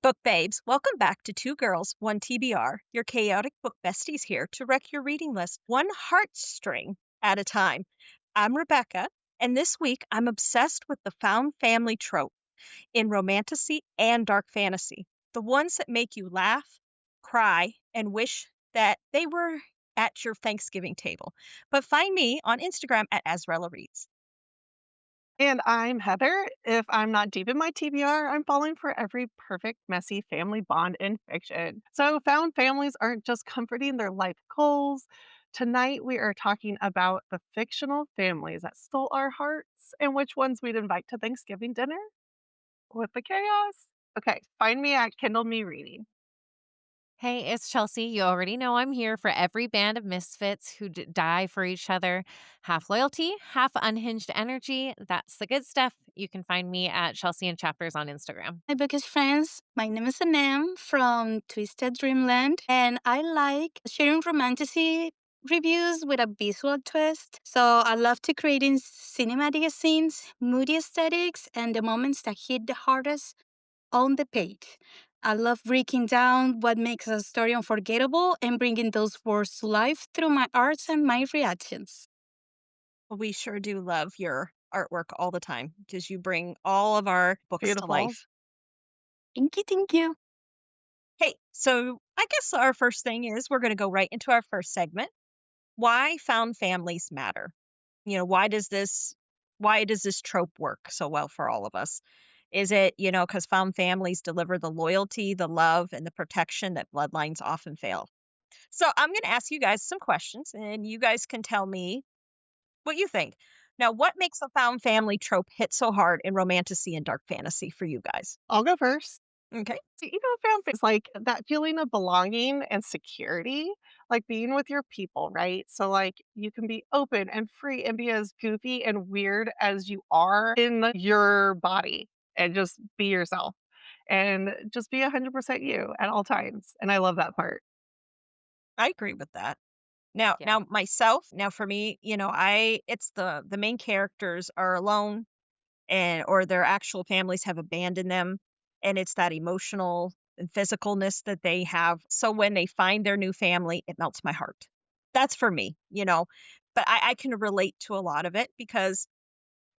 Book babes, welcome back to Two Girls, One TBR, your chaotic book besties here to wreck your reading list one heartstring at a time. I'm Rebecca, and this week I'm obsessed with the found family trope in romantasy and dark fantasy. The ones that make you laugh, cry, and wish that they were at your Thanksgiving table. But find me on Instagram at Azrella Reads. And I'm Heather. If I'm not deep in my TBR, I'm falling for every perfect, messy family bond in fiction. So, found families aren't just comforting their life goals. Tonight, we are talking about the fictional families that stole our hearts and which ones we'd invite to Thanksgiving dinner with the chaos. Okay, find me at Kindle Me Reading. Hey, it's Chelsea. You already know I'm here for every band of misfits who die for each other. Half loyalty, half unhinged energy. That's the good stuff. You can find me at Chelsea and Chapters on Instagram. Hi, Bookish friends. My name is Anam from Twisted Dreamland, and I like sharing romantasy reviews with a visual twist. So I love to creating cinematic scenes, moody aesthetics, and the moments that hit the hardest on the page. I love breaking down what makes a story unforgettable and bringing those words to life through my arts and my reactions. We sure do love your artwork all the time because you bring all of our books to Beautiful. life. Thank you, thank you. Hey, so I guess our first thing is we're going to go right into our first segment. Why found families matter? Why does this trope work so well for all of us? Is it, because found families deliver the loyalty, the love, and the protection that bloodlines often fail? So I'm going to ask you guys some questions and you guys can tell me what you think. Now, what makes a found family trope hit so hard in romantasy and dark fantasy for you guys? I'll go first. Okay. Found things like that feeling of belonging and security, like being with your people, right? So, like, you can be open and free and be as goofy and weird as you are in your body and just be yourself and just be 100% you at all times. And I love that part. I agree with that. Now Yeah. now myself, now for me, I it's the main characters are alone and or their actual families have abandoned them, and it's that emotional and physicalness that they have. So when they find their new family, it melts my heart. That's for me. But I can relate to a lot of it because,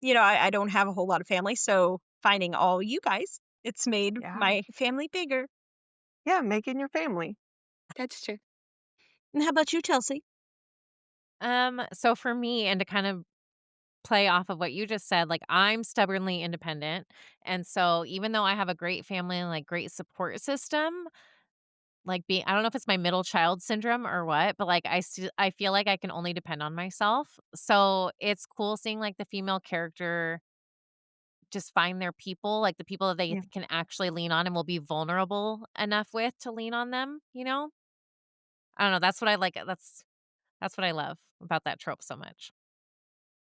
I don't have a whole lot of family. So finding all you guys, it's made Yeah. my family bigger. Yeah. Making your family. That's true. And how about you, Chelsea? So for me, and to kind of play off of what you just said, like I'm stubbornly independent. And so even though I have a great family and like great support system, like being I don't know if it's my middle child syndrome or what, but like I feel like I can only depend on myself. So it's cool seeing like the female character just find their people, like the people that they Yeah. can actually lean on and will be vulnerable enough with to lean on them, you know? I don't know, that's what I like, that's what I love about that trope so much.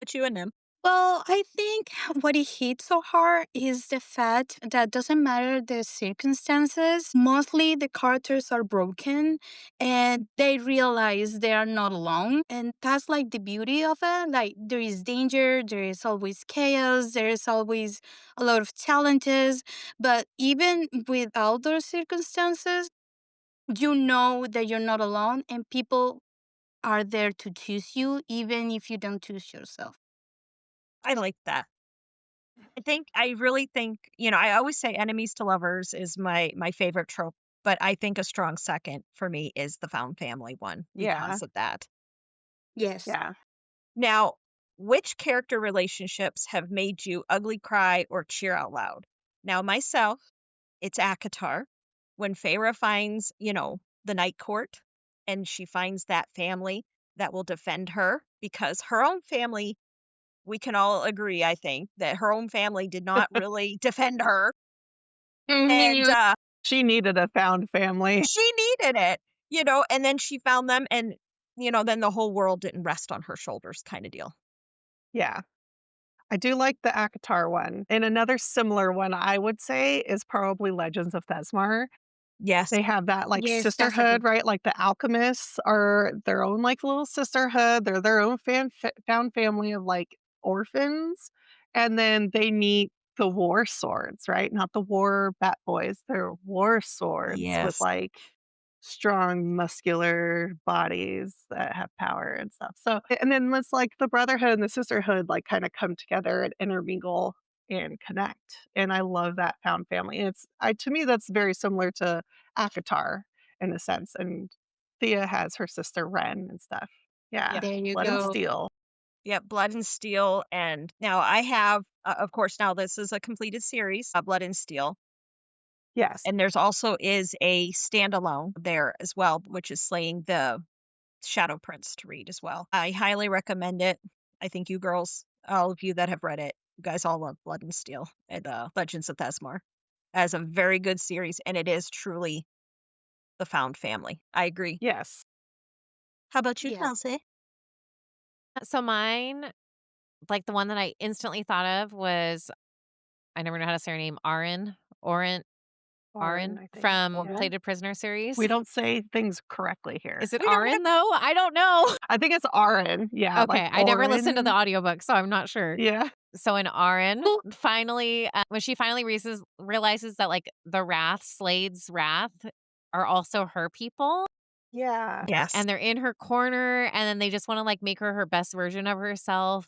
But you and them. Well, I think what it hits so hard is the fact that doesn't matter the circumstances, mostly the characters are broken and they realize they are not alone. And that's like the beauty of it. Like there is danger, there is always chaos, there is always a lot of challenges. But even without those circumstances, you know that you're not alone and people are there to choose you, even if you don't choose yourself. I like that. I always say enemies to lovers is my favorite trope, but I think a strong second for me is the found family one Yeah. because of that. Yes. Yeah. Now, which character relationships have made you ugly cry or cheer out loud? Now, myself, it's ACOTAR when Feyre finds, the Night Court and she finds that family that will defend her because her own family, we can all agree, I think, that her own family did not really defend her. And She needed a found family. she needed it, and then she found them and, then the whole world didn't rest on her shoulders kind of deal. Yeah. I do like the ACOTAR one. And another similar one I would say is probably Legends of Thezmarr. Yes. They have that, like, Yes, that's a good. sisterhood, right? Like, the alchemists are their own, like, little sisterhood. They're their own found family of, like, orphans, and then they meet the war swords, right? Not the war bat boys. They're war swords with Yes. like strong, muscular bodies that have power and stuff. So, and then it's like the brotherhood and the sisterhood like kind of come together and intermingle and connect. And I love that found family. And to me, that's very similar to ACOTAR in a sense. And Thea has her sister Ren and stuff. Yeah. Yep. There you Blood and go. Steel. Yep. Blood and Steel. And now I have, of course, now this is a completed series, Blood and Steel. Yes. And there's also is a standalone there as well, which is Slaying the Shadow Prince to read as well. I highly recommend it. I think you girls, all of you that have read it, you guys all love Blood and Steel and Legends of Thezmarr as a very good series, and it is truly the found family. I agree. Yes. How about you, Yes. Chelsea? So mine, like the one that I instantly thought of was, I never know how to say her name, Orin, Orin, I think. from Yeah. Plated Prisoner series. We don't say things correctly here. Is it We don't Arin though? I don't know. I think it's Arin. Yeah. Okay, Like I never listened to the Orin. audiobook, so I'm not sure. Yeah. So in Arin, finally, when she finally realizes that like the Slade's Wrath, are also her people, Yeah. Yes. and they're in her corner, and then they just want to like make her best version of herself.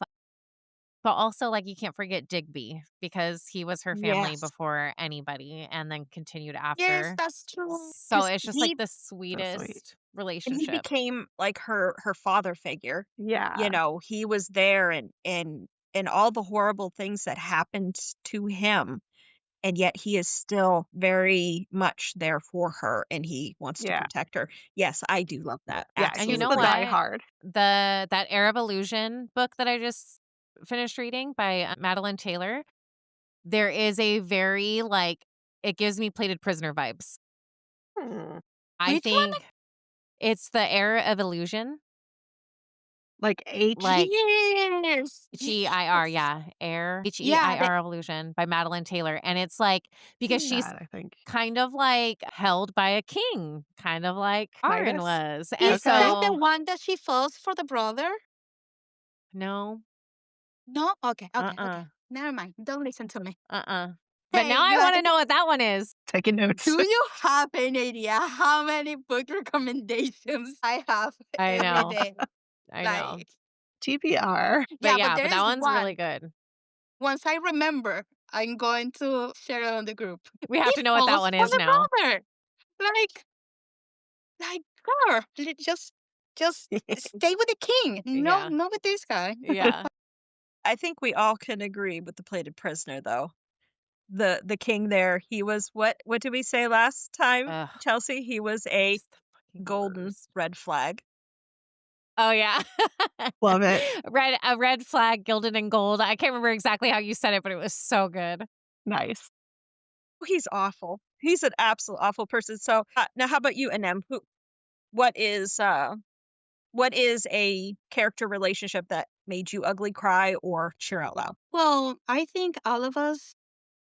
But also, like, you can't forget Digby because he was her family Yes. before anybody, and then continued Yes, after. that's true. So 'Cause it's just like the sweetest and he relationship. became like her father figure. Yeah. You know, he was there and all the horrible things that happened to him, and yet he is still very much there for her and he wants to Yeah. protect her. Yes, I do love that. Yeah. And you He's know the what? diehard. That Air of Illusion book that I just finished reading by Madeline Taylor, there is a very like, it gives me Plated Prisoner vibes. Hmm. I Which one? think it's the Air of Illusion, Like H. like Yes. GIR, Yes. yeah, Air Yeah, HEIR Illusion by Madeline Taylor, and it's like because Seen she's that, I think. kind of like held by a king, kind of like Arin Midas? was, and is that the so one that she falls for the brother? no, No? Okay, okay, okay. uh-uh, Never mind. Don't listen to me. But now Hey, I want to guys, know what that one is. Taking notes. do you have any idea how many book recommendations I have I every know, day? I know, Like, TBR. but yeah, but there but that is one's one. really good. Once I remember, I'm going to share it on the group. We have He to know what that falls one for is the now. brother. Like, girl, just stay with the king. No, Yeah, not with this guy. yeah. I think we all can agree with the Plated Prisoner though. The king there, he was what did we say last time, Ugh, Chelsea? He was a he's the fucking golden worst. red flag. Oh yeah, Love it. a red flag gilded in gold. I can't remember exactly how you said it, but it was so good. Nice. He's awful. He's an absolute awful person. So now, how about you, Anem? What is a character relationship that made you ugly cry or cheer out loud? Well, I think all of us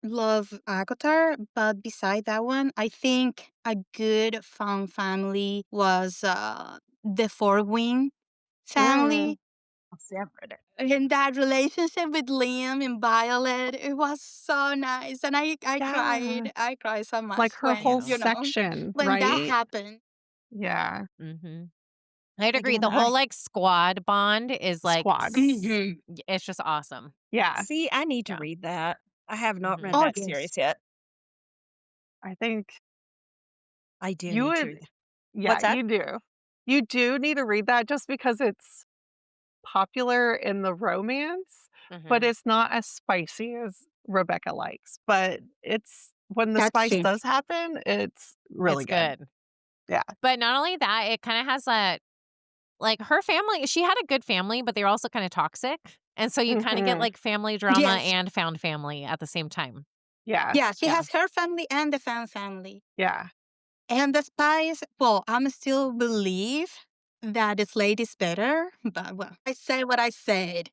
love ACOTAR, but beside that one, I think a good fun family was the Four Wing family. See, I've read it. And that relationship with Liam and Violet, it was so nice. And I Yeah. cried. I cried so much Like her when, whole you know, section, when that right? happened. Yeah. Mm-hmm. I'd agree. Again, The whole like squad bond is like Squad. it's just awesome. Yeah. See, I need to Yeah. read that. I have not Mhm. read Oh, that yes. series yet. I think I do you need to would. read that. Yeah, What's that? you do. You do need to read that just because it's popular in the romance, but Mhm. it's not as spicy as Rebecca likes. But it's when the That's spice true. does happen, it's really It's good. Yeah. But not only that, it kind of has that like her family. She had a good family, but they were also kind of toxic, and so you kind of get Mhm. like family drama Yes. and found family at the same time. Yeah. Yeah, she Yeah. has her family and the fan family. Yeah. And the spies, well, I'm still believe that this lady's better, but well, I said what I said.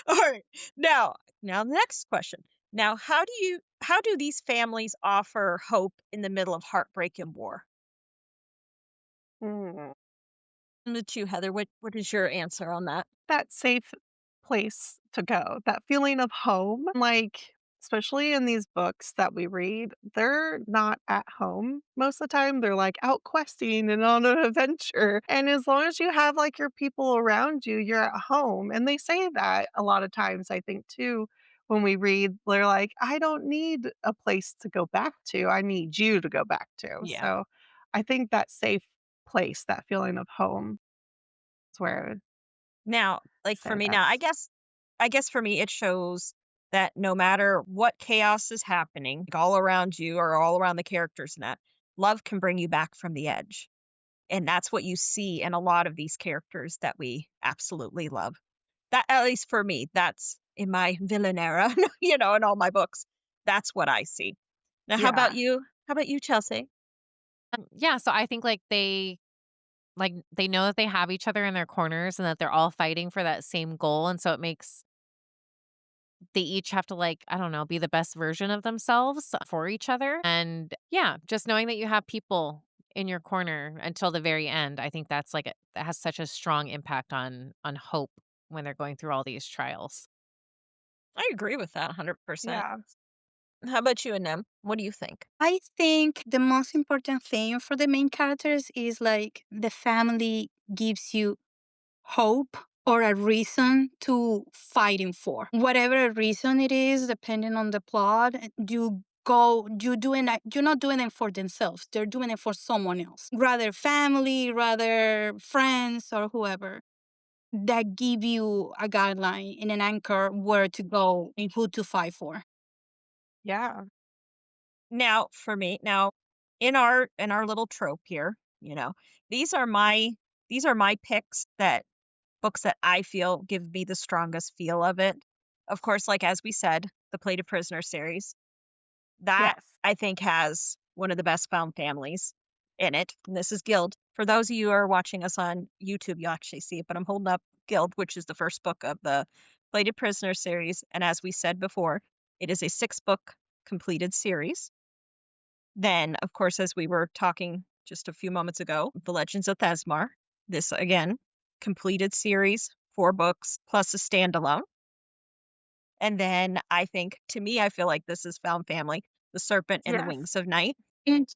All right. Now the next question. Now, how do these families offer hope in the middle of heartbreak and war? Mm. The two, Heather, what is your answer on that? That safe place to go, that feeling of home. Like, especially in these books that we read, they're not at home most of the time. They're like out questing and on an adventure. And as long as you have like your people around you, you're at home. And they say that a lot of times, I think, too, when we read, they're like, I don't need a place to go back to. I need you to go back to. Yeah. So I think that safe place, that feeling of home is where I would Now, like for say me now, that's I guess for me it shows that no matter what chaos is happening, like, all around you or all around the characters and that, love can bring you back from the edge. And that's what you see in a lot of these characters that we absolutely love. That at least for me, that's in my villain era, in all my books. That's what I see. Now, how about yeah. you? How about you, Chelsea? Yeah, so I think they know that they have each other in their corners and that they're all fighting for that same goal, and so it makes they each have to, like, I don't know, be the best version of themselves for each other. And yeah, just knowing that you have people in your corner until the very end, I think that has such a strong impact on hope when they're going through all these trials. I agree with that 100%. Yeah. How about you, Anem? What do you think? I think the most important thing for the main characters is like the family gives you hope or a reason to fighting for. Whatever reason it is, depending on the plot, you're not doing it for themselves. They're doing it for someone else. Rather family, rather friends or whoever. That give you a guideline and an anchor where to go and who to fight for. Yeah. Now, for me, now in our little trope here, these are my these are my picks that books that I feel give me the strongest feel of it. Of course, like as we said, the Plated Prisoner series, that Yes. I think has one of the best found families in it. And this is Guild. For those of you who are watching us on YouTube, you'll actually see it, but I'm holding up Guild, which is the first book of the Plated Prisoner series. And as we said before, it is a 6-book completed series. Then, of course, as we were talking just a few moments ago, The Legends of Thezmarr. This, again, completed series, 4 books, plus a standalone. And then I think, to me, I feel like this is found family, The Serpent and the Yes. Wings of Night. And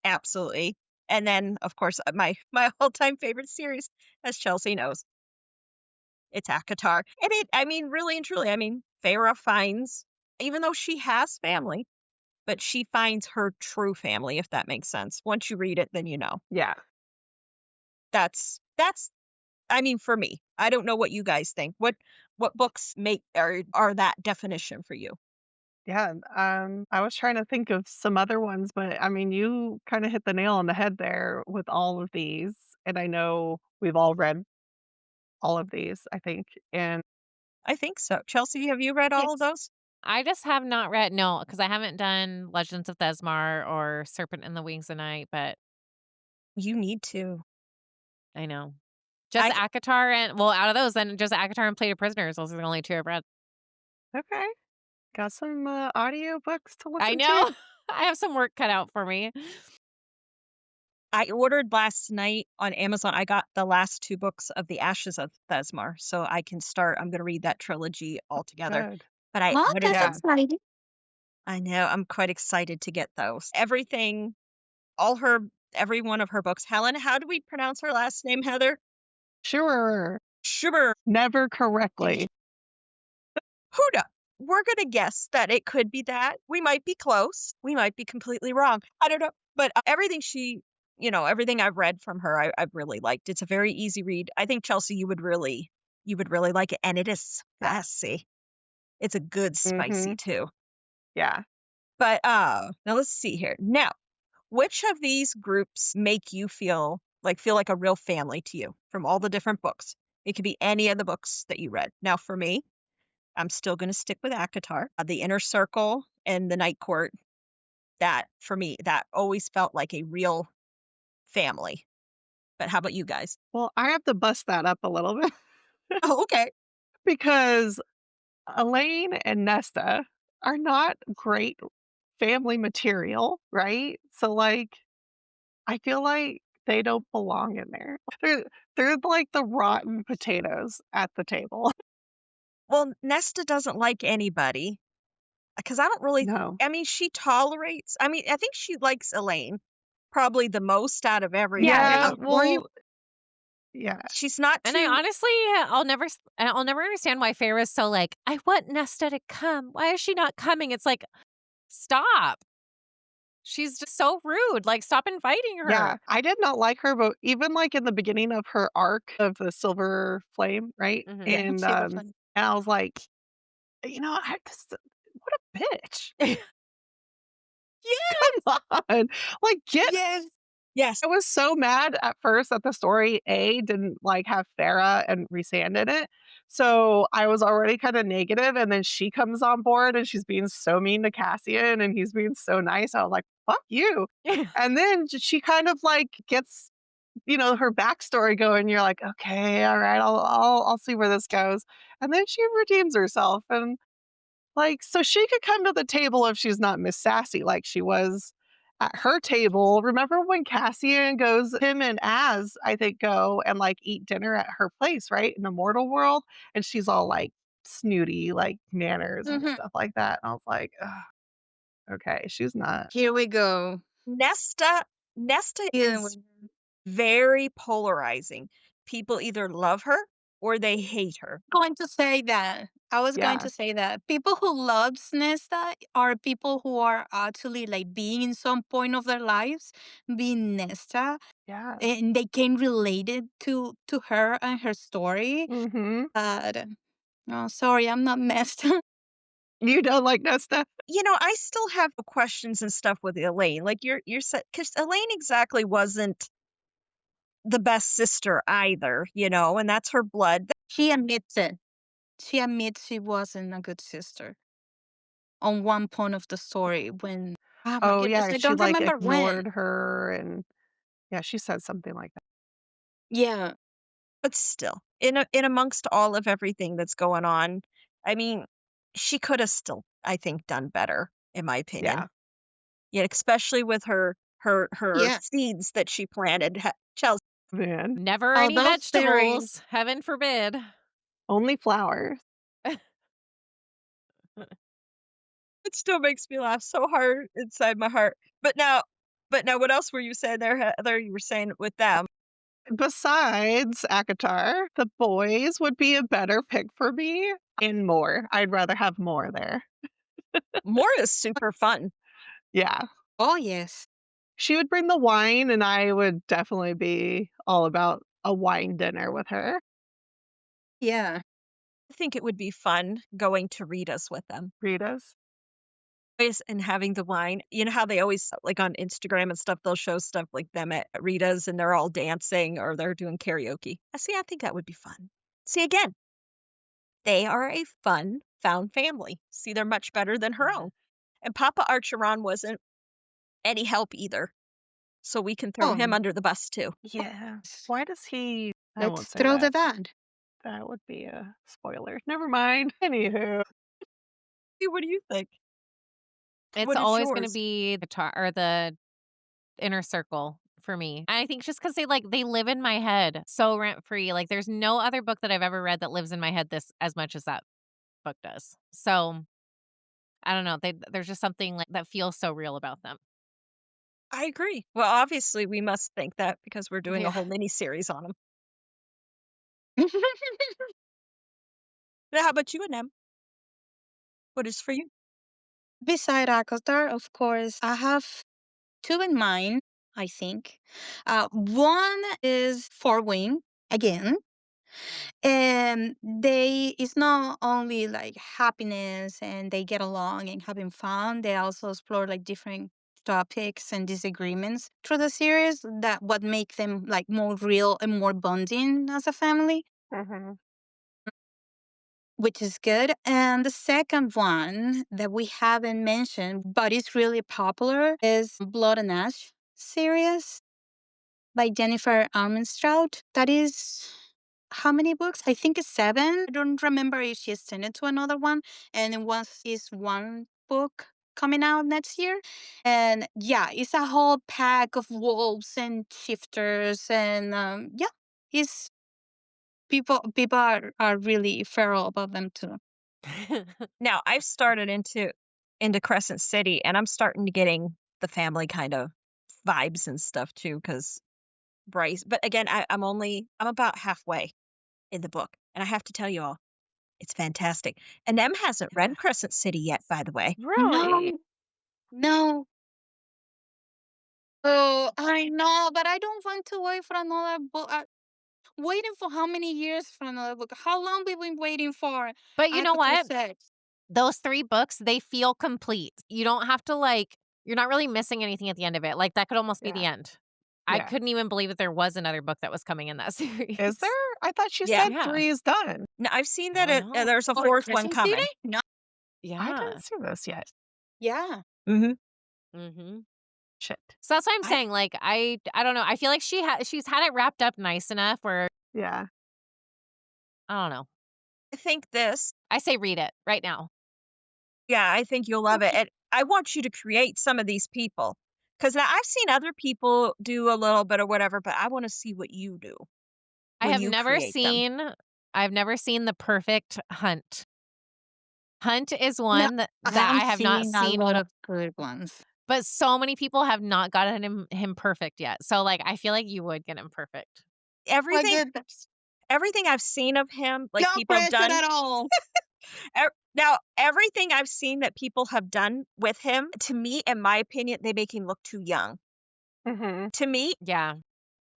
Absolutely. And then, of course, my all-time favorite series, as Chelsea knows, it's ACOTAR. And I mean, really and truly, I mean, Feyre finds, even though she has family, but she finds her true family, if that makes sense. Once you read it, then you know. Yeah. That's I mean, for me. I don't know what you guys think. What books make are that definition for you? Yeah. I was trying to think of some other ones, but I mean, you kind of hit the nail on the head there with all of these. And I know we've all read all of these, I think. And I think so. Chelsea, have you read all of yes, those? I just have not read no, because I haven't done Legends of Thezmarr or Serpent and the Wings of Night, but You need to. I know. Just I ACOTAR and well, out of those, then just ACOTAR and Plated Prisoners. Those are the only 2 I've read. okay, got some audio books to I listen know. to. I have some work cut out for me. I ordered last night on Amazon. I got the last 2 books of The Ashes of Thezmarr, so I can start. I'm going to read that trilogy all together. Good. But oh, what is that's it? Yeah. exciting. I know I'm quite excited to get those. Everything, every one of her books. Helen, how do we pronounce her last name? Heather Sure. Schubert. Never correctly. Huda. We're going to guess that it could be that. We might be close. We might be completely wrong. I don't know. But everything I've read from her, I've really liked. It's a very easy read. I think Chelsea, you would really like it. And it is spicy. It's a good spicy Hmm. too. Yeah. But now let's see here. Now, which of these groups make you feel like a real family to you from all the different books? It could be any of the books that you read. Now, for me, I'm still going to stick with ACOTAR. The Inner Circle and the Night Court, that, for me, that always felt like a real family. But how about you guys? Well, I have to bust that up a little bit Oh, okay. because Elaine and Nesta are not great family material, right? So, like, I feel like they don't belong in there. They're like the rotten potatoes at the table. Well, Nesta doesn't like anybody because I don't really No. I mean, she tolerates I mean, I think she likes Elaine probably the most out of Yeah, everybody. Yeah, agree. well, yeah. She's not And I too honestly, I'll never understand why Farrah's so like, I want Nesta to come. Why is she not coming? It's like, stop. She's just so rude. Like, stop inviting Yeah, her. I did not like her, but even, like, in the beginning of her arc of the Silver Flame, right? Mhm. yeah. Silver Flame. And I was like, I just what a bitch. Come on. Like, get Yes. Yes. I was so mad at first that the story, A, didn't, like, have Farrah and Rhysand in it. So, I was already kinda negative, and then she comes on board, and she's being so mean to Cassian, and he's being so nice. I was like, "Fuck you." And then she kind of, like, gets, her backstory going. You're like, "Okay, alright, I'll see where this goes." And then she redeems herself, and like, so she could come to the table if she's not Miss Sassy like she was at her table. Remember when Cassian goes him and Az, I think, go and, like, eat dinner at her place, right, in the mortal world? And she's all, like, snooty, like, manners and Mhm. stuff like that. And I was like, "Ugh, okay, she's not." Here we go. Nesta Dealing is with very polarizing. People either love her or they hate her. going to say that. I was going Yeah, to say that. People who loves Nesta are people who are actually like being in some point of their lives, being Nesta, yeah. and they can relate it to her and her story. Mhm. But oh, sorry, I'm not Nesta. You don't like Nesta? I still have questions and stuff with Elaine. Like you're because Elaine exactly wasn't the best sister either, and that's her blood. She admits it. She admits she wasn't a good sister on one point of the story when, oh my Oh, goodness, yeah, I she, don't like, remember when. ignored her and yeah, she said something like that. Yeah. But still, in amongst all of everything that's going on, I mean, she could have still, I think, done better, in my opinion. Yeah, Yeah, especially with her Yeah. seeds that she planted. Chelsea, man. Never Oh, any those theories. vegetables. Heaven forbid. Only flowers. it still makes me laugh so hard inside my heart. But now, what else were you saying there, Heather? You were saying with them. Besides ACOTAR, the boys would be a better pick for me and more. I'd rather have more there. More is super fun. Yeah. Oh, yes. She would bring the wine, and I would definitely be all about a wine dinner with her. Yeah. I think it would be fun going to Rita's with them. Rita's. And having the wine. You know how they always like on Instagram and stuff, they'll show stuff like them at Rita's and they're all dancing or they're doing karaoke. I think that would be fun. See, again, they are a fun found family. See, they're much better than her own. And Papa Archeron wasn't any help either. So we can throw him Oh, under the bus too. Yeah. yes. Why does he I won't Let's say throw the that. van. That would be a spoiler. Never mind. Anywho. See, what do you think? It's What is always gonna yours? be the or the inner circle for me. And I think just because they live in my head so rent free. Like there's no other book that I've ever read that lives in my head this as much as that book does. So I don't know. There's just something like that feels so real about them. I agree. Well, obviously, we must think that because we're doing a Yeah. whole mini series on them. Now, how about you and them? What is for you? Beside ACOTAR, of course, I have two in mind, I think. One is Four Wing, again. And they it's not only like happiness and they get along and having fun, they also explore like different topics and disagreements through the series that what make them like more real and more bonding as a family, Mhm. which is good. And the second one that we haven't mentioned but is really popular is Blood and Ash series by Jennifer Armentrout. That is how many books? I think it's 7. I don't remember if she extended to another one. And it was is one book coming out next year. And yeah, it's a whole pack of wolves and shifters and yeah, it's people are really feral about them too. Now, I've started into Crescent City, and I'm starting to getting the family kind of vibes and stuff too, because Bryce. But again, I'm about halfway in the book, and I have to tell you all, it's fantastic. And Em hasn't read Crescent City yet, by the way. Really? No. Oh, I know, but I don't want to wait for another book. Waiting for how many years for another book? How long we been waiting for But you know ACOTAR what? 6? Those 3 books, they feel complete. You don't have to, like you're not really missing anything at the end of it. Like, that could almost be the Yeah. end. I Yeah. couldn't even believe that there was another book that was coming in that series. Is there? I thought she Yeah. said Yeah. 3 is done. No, I've seen I that don't know. there's a For fourth one Crescent coming. City? No. I Yeah. didn't see this yet. Yeah. Mm-hmm. Mhm. Shit. So that's what I'm I- saying, like, I don't know. I feel like she's had it wrapped up nice enough where Yeah. I don't know. I think this. I say read it right now. Yeah, I think you'll love it. And I want you to create some of these people, because now I've seen other people do a little bit or whatever, but I want to see what you do I when have you never create them. seen I've never seen the perfect Hunt. Hunt is No, one that I have not seen seen, a lot of good ones. but so many people have not gotten him perfect yet. So, like, I feel like you would get him perfect. My Everything goodness. everything I've seen of him, like No people have pressure done. at all. Now, everything I've seen that people have done with him, to me, in my opinion, they make him look too young. Mm-hmm. To me, Yeah.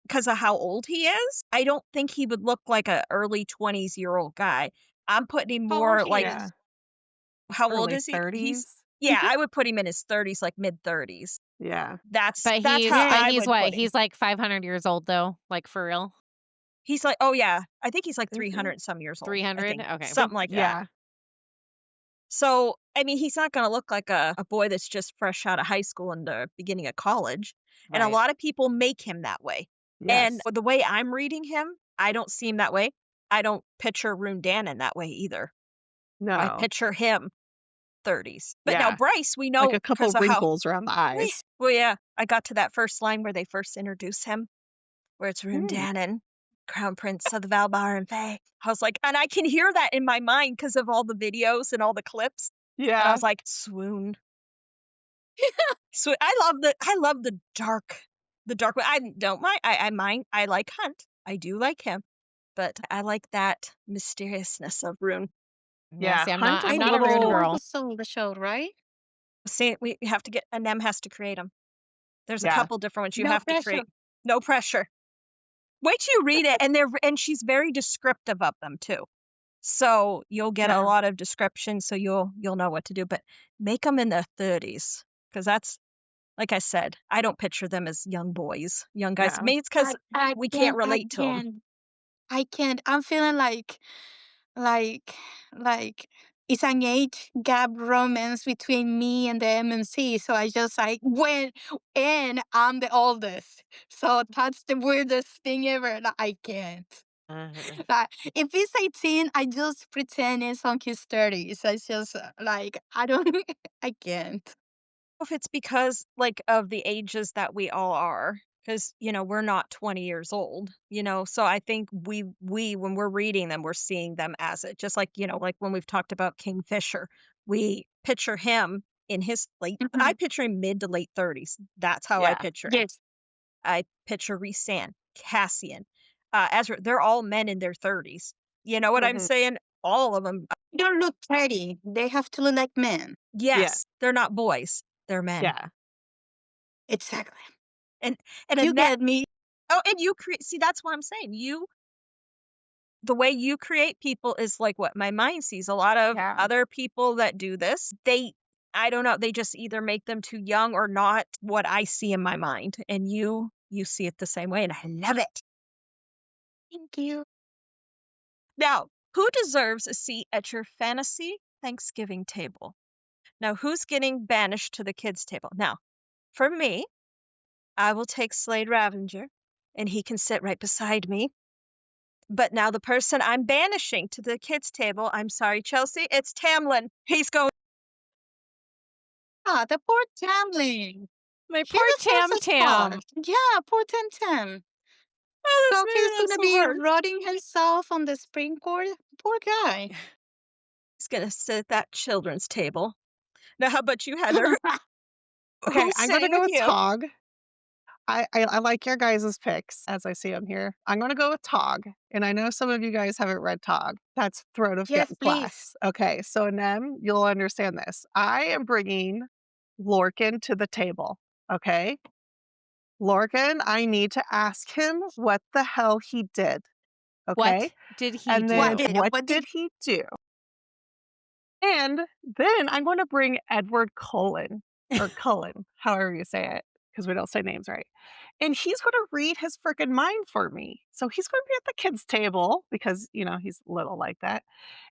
because of how old he is, I don't think he would look like a early 20s-year-old guy. I'm putting him How more old he like, Yeah. is. how old Early is he? 30s. Yeah, I would put him in his 30s, like mid-30s. Yeah. That's But how he's I would what? put him. He's like 500 years old though, like for real. He's like, oh yeah, I think he's like Is he? 300 and some years old. I 300? think Okay. something like that. Yeah. So, I mean, he's not going to look like a boy that's just fresh out of high school and the beginning of college. And a Right. lot of people make him that way. Yes. And the way I'm reading him, I don't see him that way. I don't picture Rune Dannon that way either. I No. picture him 30s. But now Yeah. Bryce, we Like know a couple because of how. wrinkles around the eyes. Well, yeah, I got to that first line where they first introduce him, where it's Rune Mm. Dannon, Crown Prince of the Valbar and Fae. I was like, and I can hear that in my mind because of all the videos and all the clips. And I Yeah. was like, swoon. So I love the dark. I don't mind. I like Hunt. I do like him, but I like that mysteriousness of Rune. Yeah. See, I'm Hunt not is I'm a not a Rune little- girl. So the show, right? See, we have to get, and Nem has to create them. There's a Yeah. couple different ones you No have to pressure. create. No pressure. Wait till you read it, and she's very descriptive of them too. So you'll get a Yeah. lot of description, so you'll know what to do. But make them in their 30s, because that's, like I said, I don't picture them as young boys, young guys. No. Maybe it's because I we can't relate to them. can't. I can't. I'm feeling like it's an age gap romance between me and the MNC. So I just like went, and I'm the oldest. So that's the weirdest thing ever. Like, I can't. Uh-huh. Like, if he's 18, I just pretend it's on his 30s. I just like I don't. I can't. If it's because like of the ages that we all are, because we're not 20 years old, so I think we when we're reading them, we're seeing them as it, just like like when we've talked about Kingfisher, we picture him in his I picture him mid to late 30s. That's how I Yeah. picture him. Yes. I picture Rhysand, Cassian, Ezra. They're all men in their 30s. You know what I'm Mhm. saying? All of them. They don't look pretty. They have to look like men. Yes, they're not boys. They're men. Yeah. Exactly. And You get me. oh, and you create. See, that's what I'm saying. The way you create people is like what my mind sees. A lot of Yeah. other people that do this, I don't know, they just either make them too young or not what I see in my mind. And you see it the same way, and I love it. Thank you. Now, who deserves a seat at your fantasy Thanksgiving table? Now, who's getting banished to the kids' table? Now, for me, I will take Slade Ravenger, and he can sit right beside me. But now the person I'm banishing to the kids' table, I'm sorry, Chelsea, it's Tamlin. He's going. Ah, the poor Tamlin. My He poor deserves Tam a Tam. spot. Yeah, poor Tam Tam. Oh, So maybe he's that's gonna the be worst. rotting himself on the spring court. Poor guy. He's gonna sit at that children's table. Now, how about you, Heather? Okay, Who's I'm gonna sitting go with with you? Tog. I like your guys' picks as I see them here. I'm gonna go with Tog, and I know some of you guys haven't read Tog. That's Throne of Yes, please. Glass. Okay, so Nem, you'll understand this. I am bringing Lorcan to the table. Okay, Lorcan, I need to ask him what the hell he did. Okay, What did he and then do? what What did did he do? And then I'm going to bring Edward Cullen, or Cullen, however you say it, because we don't say names right. And he's going to read his freaking mind for me. So he's going to be at the kids' table because, he's little like that.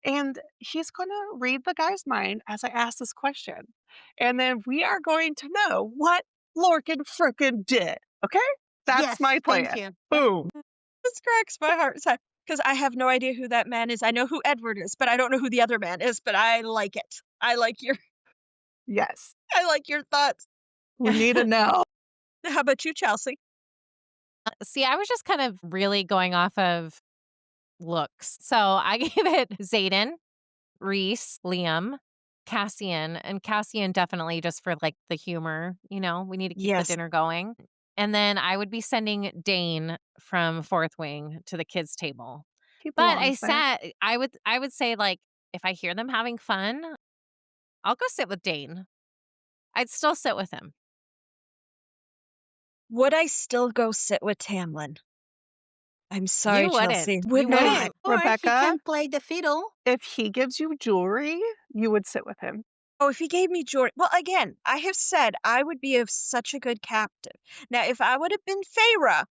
And he's going to read the guy's mind as I ask this question. And then we are going to know what Lorcan frickin' did. Okay? That's yes, my thank plan. you. Boom. This cracks my heart because I have no idea who that man is. I know who Edward is, but I don't know who the other man is. But I like it. I like your Yes. I like your thoughts. We need to know. How about you, Chelsea? See, I was just kind of really going off of looks. So I gave it Xaden, Rhys, Liam, Cassian, and Cassian definitely just for like the humor, we need to keep the Yes. dinner going. And then I would be sending Dane from Fourth Wing to the kids' table. He But belongs there. I would say like if I hear them having fun, I'll go sit with Dane. I'd still sit with him. Would I still go sit with Tamlin? I'm sorry, You wouldn't. Chelsea. You Would not. wouldn't. Or he Rebecca, can play the fiddle. if he gives you jewelry, you would sit with him. Oh, if he gave me Jordan. Well, again, I have said I would be such a good captive. Now, if I would have been Feyre,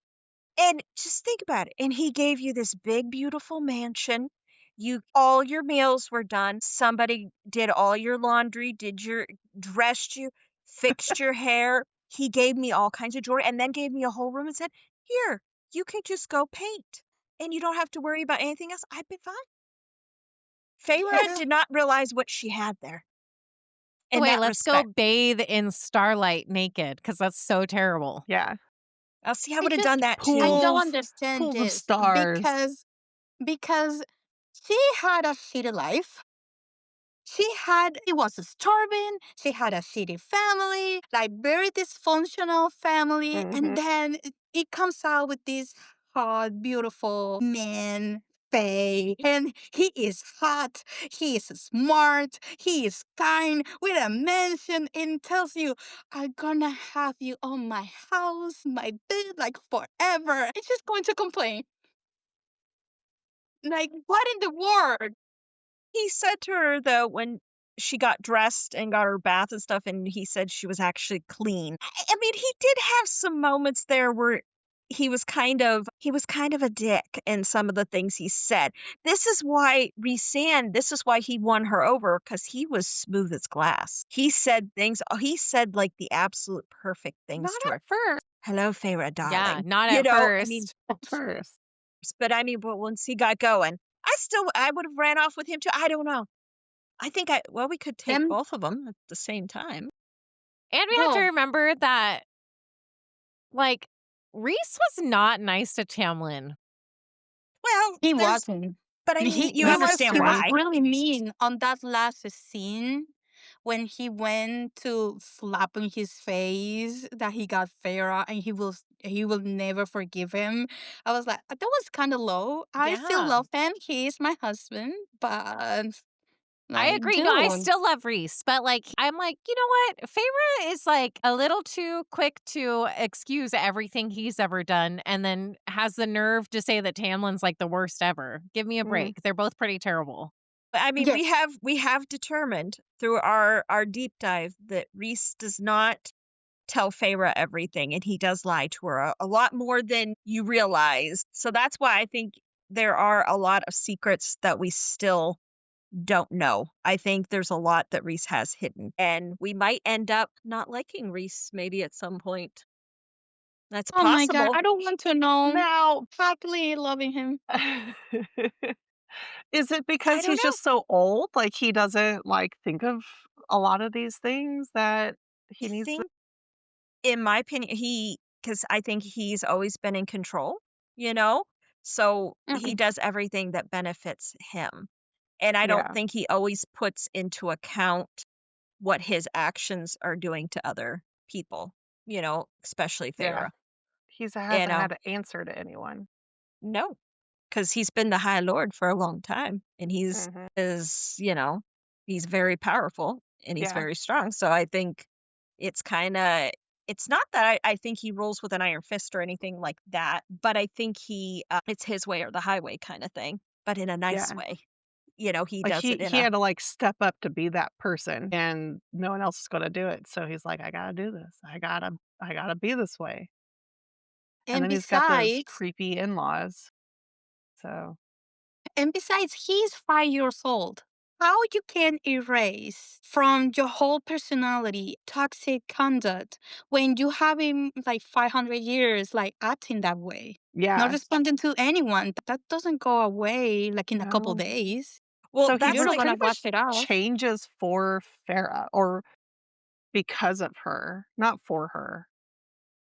and just think about it, and he gave you this big, beautiful mansion. All your meals were done. Somebody did all your laundry, dressed you, fixed your hair. He gave me all kinds of jewelry, and then gave me a whole room and said, "Here, you can just go paint, and you don't have to worry about anything else." I'd been fine. Feyre Yes. did not realize what she had there in Wait, that let's go respect. bathe in starlight naked because that's so terrible. Yeah. I'll see, I I would have done just that I too. don't Pools, understand pools of this stars. because she had a shitty life. She was starving, she had a shitty family, like very dysfunctional family, and Mhm. then it comes out with this hot, beautiful man, Faye, and he is hot, he is smart, he is kind, with a mansion, and tells you, "I'm gonna have you on my house, my bed, like forever." And she's going to complain. Like, what in the world? He said to her, though, when she got dressed and got her bath and stuff, and he said she was actually clean. I mean, he did have some moments there where he was kind of a dick in some of the things he said. This is why Rhysand, this is why he won her over, because he was smooth as glass. He said like the absolute perfect things Not to at her. first. Hello, Feyre, Yeah, darling. not at I mean, first. At first. but once he got going, I would have ran off with him too. I don't know. We could take Them, both of them at the same time. And we have to well, remember that, like, Rhys was not nice to Tamlin. Well, he wasn't. but I mean, He you He was understand he was sweet. why. really mean on that last scene when he went to slap on his face that he got Farah and he will never forgive him. I was like, that was kind of low. I still Yeah. love him. He is my husband, but I like, agree. No, I dude, still love Rhys, but like, I'm like, you know what? Feyre is like a little too quick to excuse everything he's ever done and then has the nerve to say that Tamlin's like the worst ever. Give me a Mm. break. They're both pretty terrible. I mean, we yes, have determined through our deep dive that Rhys does not tell Feyre everything, and he does lie to her a lot more than you realize. So that's why I think there are a lot of secrets that we still don't know. I think there's a lot that Rhys has hidden, and we might end up not liking Rhys maybe at some point. That's oh my god, possible. I don't want to know. Now, Happily loving him. is it I because don't he's know. just so old? Like he doesn't think of a lot of these things that I he needs to. think, in my opinion, because I think he's always been in control. you know? So he Mhm. does everything that benefits him. And I don't Yeah. think he always puts into account what his actions are doing to other people, especially Yeah. Feyre. He You hasn't know, had to answer to anyone. no, because he's been the High Lord for a long time and Mhm. he's very powerful and he's Yeah. very strong. So I think it's kind of, it's not that I think he rules with an iron fist or anything like that, but I think it's his way or the highway kind of thing, but in a nice Yeah. way. He Like, does he it in he a, had to, like, step up to be that person, and no one else is gonna do it, so he's like, "I gotta do this. I gotta be this way." And And then he's got those besides, creepy in-laws, so And besides, he's 5 years old. How you can erase from your whole personality toxic conduct when you have him like 500 years, like acting that way, not yeah, responding to anyone? That doesn't go away like in a couple no. days. well, So he that's You're not like, pretty gonna much wash it off. changes for Farah, or because of her, not for her,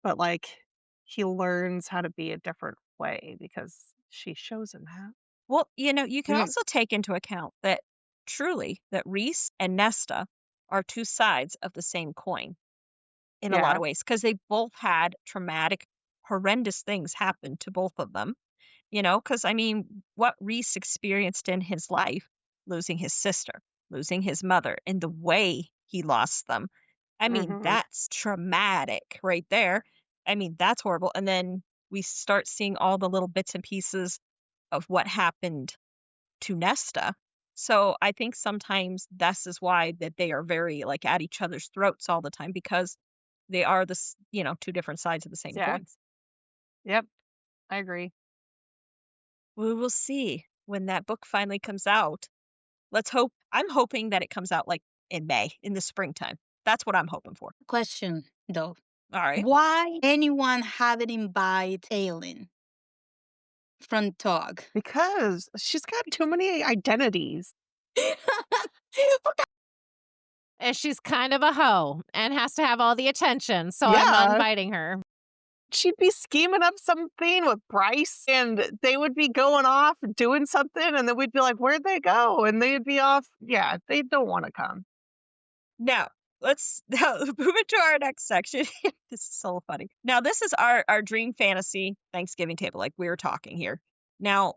but, like, he learns how to be a different way because she shows him how. well, you can Mm, also take into account that truly that Reese and Nesta are two sides of the same coin in a lot yeah, of ways because they both had traumatic, horrendous things happen to both of them. Because I mean, what Reese experienced in his life, losing his sister, losing his mother, and the way he lost them, I mean, mhm, that's traumatic right there. I mean, that's horrible. And then we start seeing all the little bits and pieces of what happened to Nesta. So I think sometimes this is why that they are very like at each other's throats all the time because they are two different sides of the same yeah, coin. yep, I agree. We will see when that book finally comes out. Let's hope. I'm hoping that it comes out like in May, in the springtime. That's what I'm hoping for. Question though. All right. Why anyone haven't invited Aelin from Tog? Because she's got too many identities. And she's kind of a hoe and has to have all the attention, so I'm not Yeah, inviting her. she'd be scheming up something with Bryce, and they would be going off doing something, and then we'd be like, "Where'd they go?" And they'd be off. Yeah, they don't wanna come. Now, let's now move into our next section. This is so funny. Now, this is our dream fantasy Thanksgiving table, like we were talking here. Now,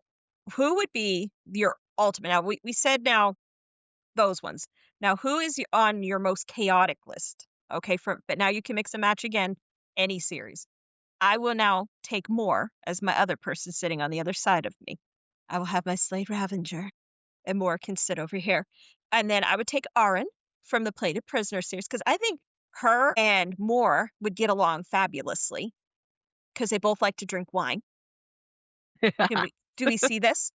who would be your ultimate? Now, we said now those ones. Now, who is on your most chaotic list? Okay, but now you can mix and match again any series. I will now take more as my other person sitting on the other side of me. I will have my Slade Ravenger, and more can sit over here. And then I would take Arin from the Plated Prisoner series because I think her and Moore would get along fabulously because they both like to drink wine. Do we see this?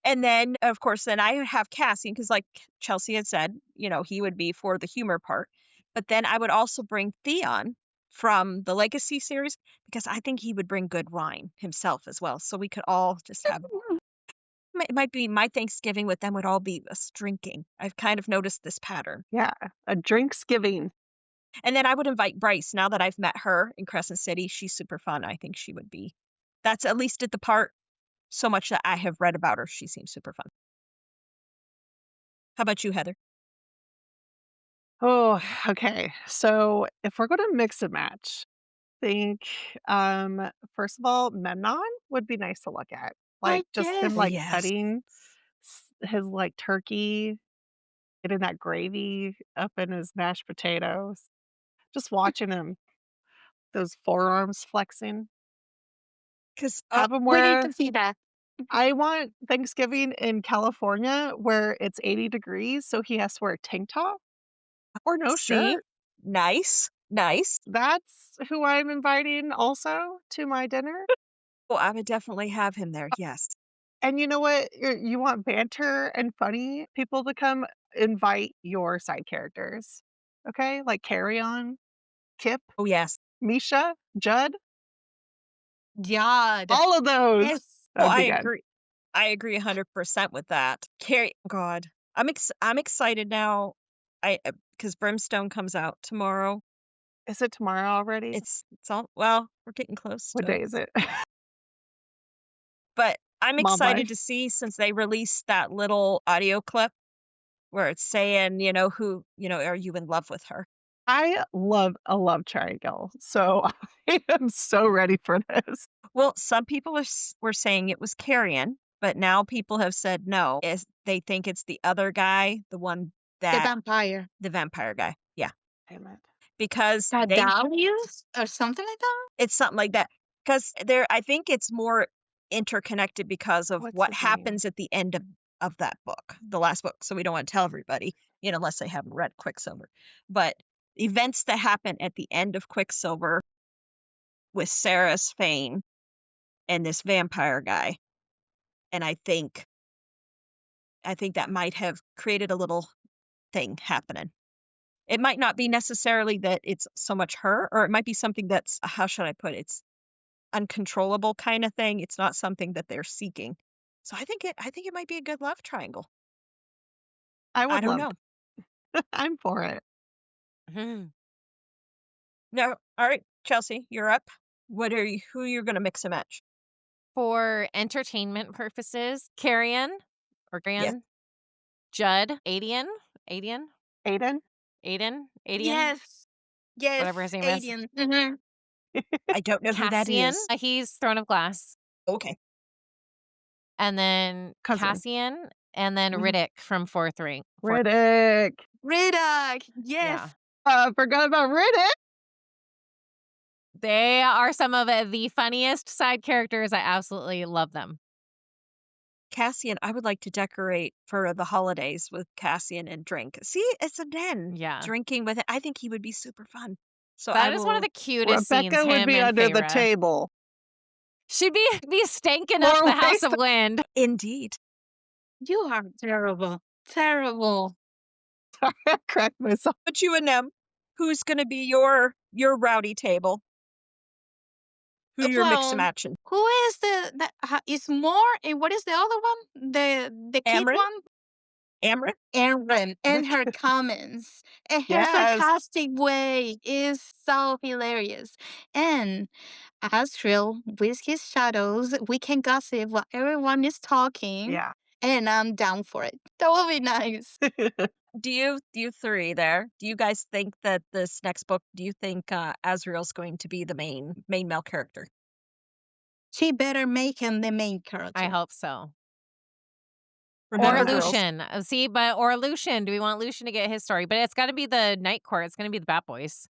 And then, of course, then I would have Cassian because, like Chelsea had said, he would be for the humor part. But then I would also bring Theon from the Legacy series because I think he would bring good wine himself as well. So we could all just have it might be my Thanksgiving with them would all be us drinking. I've kind of noticed this pattern. Yeah, a drinksgiving. And then I would invite Bryce. Now that I've met her in Crescent City, she's super fun. I think she would be. That's at least at the part so much that I have read about her. She seems super fun. How about you, Heather? Oh, okay. So if we're gonna mix and match, think, first of all, Memnon would be nice to look at. I Like, just him, Oh, guess. like, yes. cutting his, like, turkey, getting that gravy up in his mashed potatoes. Just watching him, those forearms flexing. Because Have him We need to wear see that. I want Thanksgiving in California where it's 80 degrees, so he has to wear a tank top or no see, shirt. nice, nice. That's who I'm inviting also to my dinner. Oh, I would definitely have him there. Yes. And you know what? You want banter and funny people to come, invite your side characters. Okay? Like Carry On, Kip, Oh, yes. Misha, Judd, God. all of those. Yes. That Oh, would I be good. agree. I agree 100% with that. Carrie, God, I'm excited now. Because Brimstone comes out tomorrow. Is it tomorrow already? It's all well, we're getting close What to day it. is it? But I'm Mom excited life. to see, since they released that little audio clip where it's saying, are you in love with her? I love a love triangle, so I am so ready for this. Well, some people were saying it was Carrion, but now people have said no. They think it's the other guy, the one The that vampire. the vampire guy. Yeah, Damn it. because Darius or something like that? it's something like that. Because I think it's more interconnected because of What's what his name? happens at the end of that book, the last book. So we don't want to tell everybody, unless they haven't read Quicksilver. But events that happen at the end of Quicksilver with Sarah's Fane and this vampire guy, and I think that might have created a little thing happening. It might not be necessarily that it's so much her, or it might be something that's, how should I put it? It's uncontrollable kind of thing. It's not something that they're seeking. So I think it might be a good love triangle. I I would don't love know. it. I'm for it. Mhm. No, all right, Chelsea, you're up. Who you're gonna mix and match? For entertainment purposes, Carrion or Yeah. Gran, Judd, Adian, Aiden? Yes. Yes. Whatever his name is. Alien. Mhm. I don't know who that Cassian, is. he's Throne of Glass, Okay. and then Cousin. Cassian, and then Mhm. Riddick from Fourth Ring. Riddick. Riddick. Yes. Yeah. Forgot about Riddick. They are some of the funniest side characters. I absolutely love them. Cassian, I would like to decorate for the holidays with Cassian and drink. See, it's a den. Yeah. Drinking with it. I think he would be super fun. So That is one of the cutest scenes. Rebecca would Him be and under the Feyre. table. She'd be stanking up More the House waste of Wind. Indeed. You are terrible. Terrible. Sorry, I cracked myself. But you and them, who's gonna be your rowdy table? Who you're mix and Well, matching? who is is more, and what is the other one? The kid Amryn? one? Amryn? Amryn and her comments and her Yes. sarcastic way is so hilarious. And Astral with his shadows, we can gossip while everyone is talking. Yeah. And I'm down for it. That will be nice. Do you three there? Do you guys think that this next book? Do you think Azrael's going to be the main male character? She better make him the main character. I hope so. Remember, Or girls, Lucian. Or Lucian. Do we want Lucian to get his story? But it's got to be the Night Court. It's going to be the Bat Boys.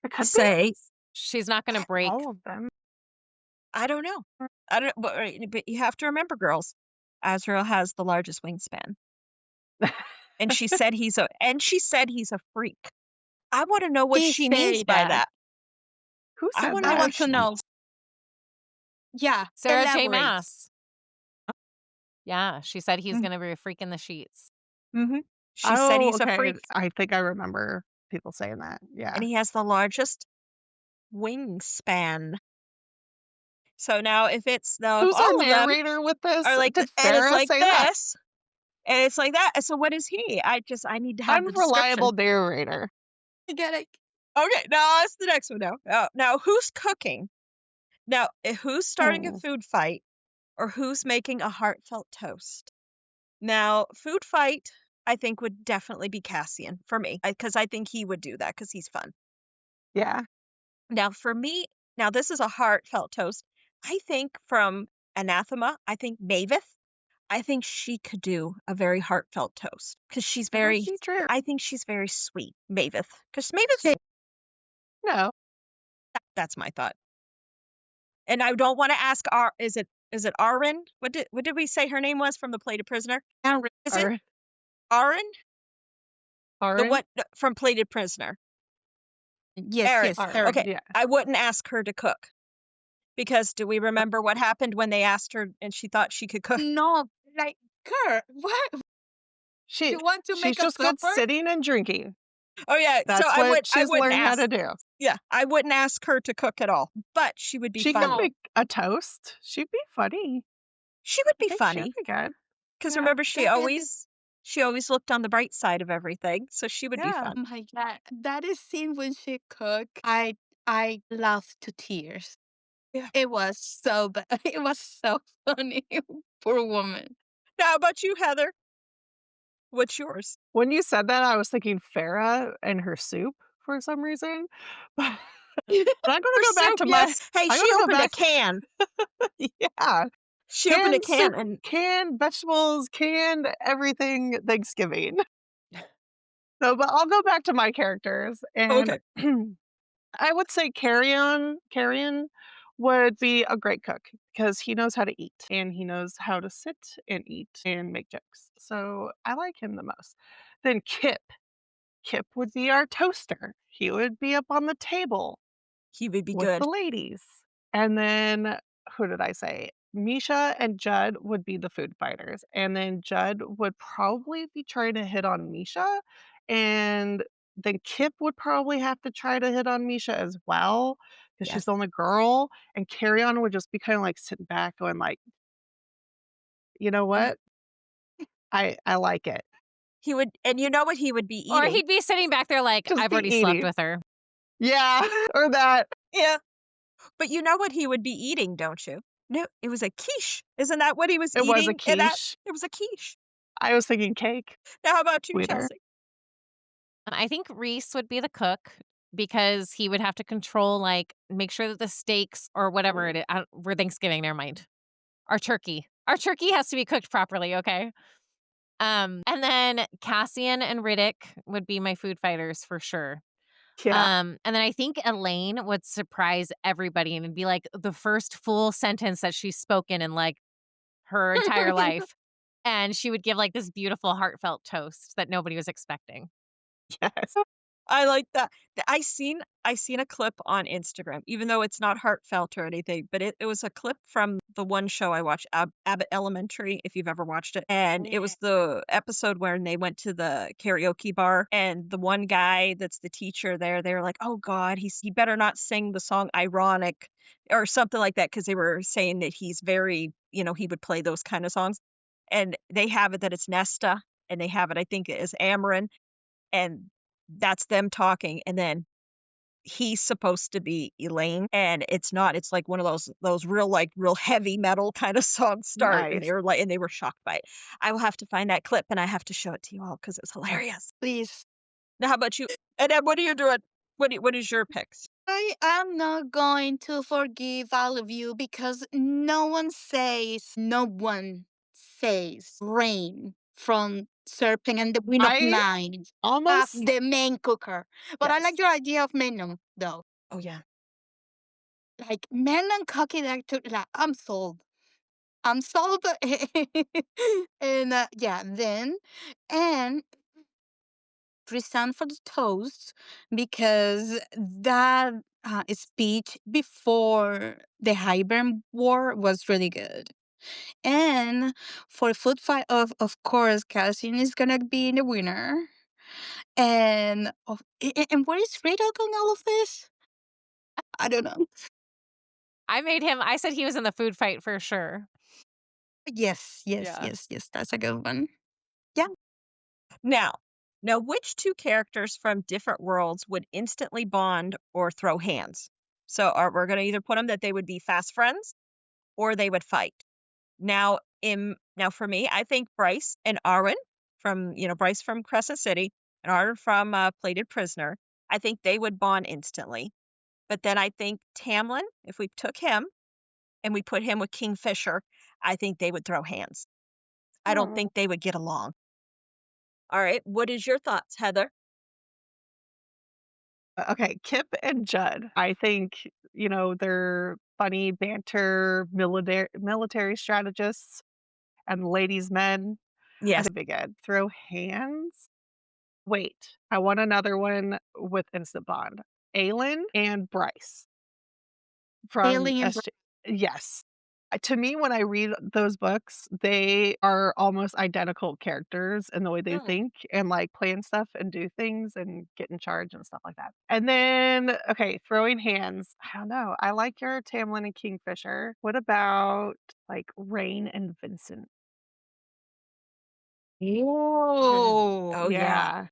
It could be say She's not going to break. all of them. I don't know. I don't. But you have to remember, girls. Azrael has the largest wingspan, and she said he's a freak. I want to know what she means by that. Who I said wanna that? I want to know. Yeah. Sarah J. elaborate. Maas. Yeah, she said he's Mm. going to be a freak in the sheets. Mm-hmm. She said he's okay. a freak, I think I remember people saying that. Yeah. and he has the largest wingspan. So now, if Who's all our of them narrator with this? are like, Did and it's Sarah like say that? this, and it's like that. So what is he? I need to have the Unreliable description. narrator. You get it. Okay, now that's the next one. Now who's cooking? Now who's starting a Hmm. food fight, or who's making a heartfelt toast? Now, food fight, I think, would definitely be Cassian for me, because I think he would do that because he's fun. Yeah. Now, for me, this is a heartfelt toast. I think from Anathema, I think Maveth, I think she could do a very heartfelt toast because she's very. Is she true? I think she's very sweet, Maveth, because Maveth. No. That's my thought. And I don't want to ask. Is it Arin? What did we say her name was from the Plated Prisoner? Is it Arin? The what from Plated Prisoner? Yes, Erin. yes. Erin, Erin. Okay, yeah. I wouldn't ask her to cook because do we remember what happened when they asked her and she thought she could cook? No, like her. What? She You want to she's make a just good supper? sitting and drinking. Oh yeah, That's so what I she's wouldn't learned how ask. to do. Yeah, I wouldn't ask her to cook at all, but she would be She funny. could make a toast. She'd be funny. She would I be think funny she'd be good. because Yeah. remember she That- always looked on the bright side of everything, so she would be Yeah. fun. Oh my god, that is scene when she cook. I laughed to tears. It was so bad. It was so funny. Poor woman. Now, how about you, Heather? What's yours? When you said that, I was thinking Farrah and her soup for some reason. But I'm gonna Her go back soup, to my yes. Hey, I'm she gonna go opened a back can. yeah. She opened a Canned can soup, and canned vegetables, canned everything Thanksgiving. So, but I'll go back to my characters, and okay. I would say Carrion would be a great cook because he knows how to eat and he knows how to sit and eat and make jokes. So I like him the most. Then Kip would be our toaster. He would be up on the table He would be with good. the ladies. And then who did I say? Misha and Judd would be the food fighters. And then Judd would probably be trying to hit on Misha. And then Kip would probably have to try to hit on Misha as well because she's Yes. the only girl. And Carry On would just be kind of like sitting back going like, you know Uh, what? I like it. He would, and you know what he would be Or eating? he'd be sitting back there like, Just I've be already slept eating. with her. Yeah. Or that. Yeah. But you know what he would be eating, don't you? No, it was a quiche. Isn't that what he was It was a eating? And that quiche. it was a quiche. I was thinking cake. Now, how about you, Winner. Chelsea? I think Reese would be the cook because he would have to control, like, make sure that the steaks or whatever it is. We're Thanksgiving, never mind. Our turkey. Our turkey has to be cooked properly, okay? And then Cassian and Riddick would be my food fighters for sure. Yeah. And then I think Elaine would surprise everybody and it'd be like the first full sentence that she's spoken in like her entire life. And she would give like this beautiful heartfelt toast that nobody was expecting. Yes. I like that. I seen a clip on Instagram, even though it's not heartfelt or anything, but it was a clip from the one show I watched, Abbott Elementary, if you've ever watched it. And it was the episode where they went to the karaoke bar, and the one guy that's the teacher there, they were like, "Oh God, he better not sing the song Ironic," or something like that, because they were saying that he's very, he would play those kind of songs. And they have it that it's Nesta, and they have it, I think, as Amarin, and that's them talking, and then he's supposed to be Elaine, and it's not. It's like one of those real, like, real heavy metal kinda songs start, and Nice. they were shocked by it. I will have to find that clip, and I have to show it to you all because it's hilarious. Please. Now how about you? And then what are you doing? What is your picks? I am not going to forgive all of you because no one says rain from Serpent and the Wind of I Nine as almost the main cooker. But I Yes. like your idea of Manon, though. Oh, yeah. Like Manon cooking like, I'm sold. I'm sold. And yeah, then and Rhysand for the toast because that speech before the Hybern War was really good. And for food fight, of course, Cassian is gonna be the winner. And where is Rhaegal on all of this? I don't know. I said he was in the food fight for sure. Yes, yes, Yeah. yes, yes. That's a good one. Now which 2 characters from different worlds would instantly bond or throw hands? So, we're gonna either put them that they would be fast friends or they would fight. Now for me, I think Bryce and Arwen from, Bryce from Crescent City and Arwen from Plated Prisoner, I think they would bond instantly. But then I think Tamlin, if we took him and we put him with Kingfisher, I think they would throw hands. I don't think they would get along. All right, what is your thoughts, Heather? okay, Kip and Judd. I think, they're funny banter military strategists and ladies' men. I Yes. think they good. Throw hands. Wait, I want another one with instant bond. Aelin and Bryce from Alien. SJ. Yes. To me, when I read those books, they are almost identical characters in the way they Mm. think and like plan stuff and do things and get in charge and stuff like that. And then, okay, throwing hands. I don't know. I like your Tamlin and Kingfisher. What about like Rain and Vincent? Oh, Oh, yeah. Yeah.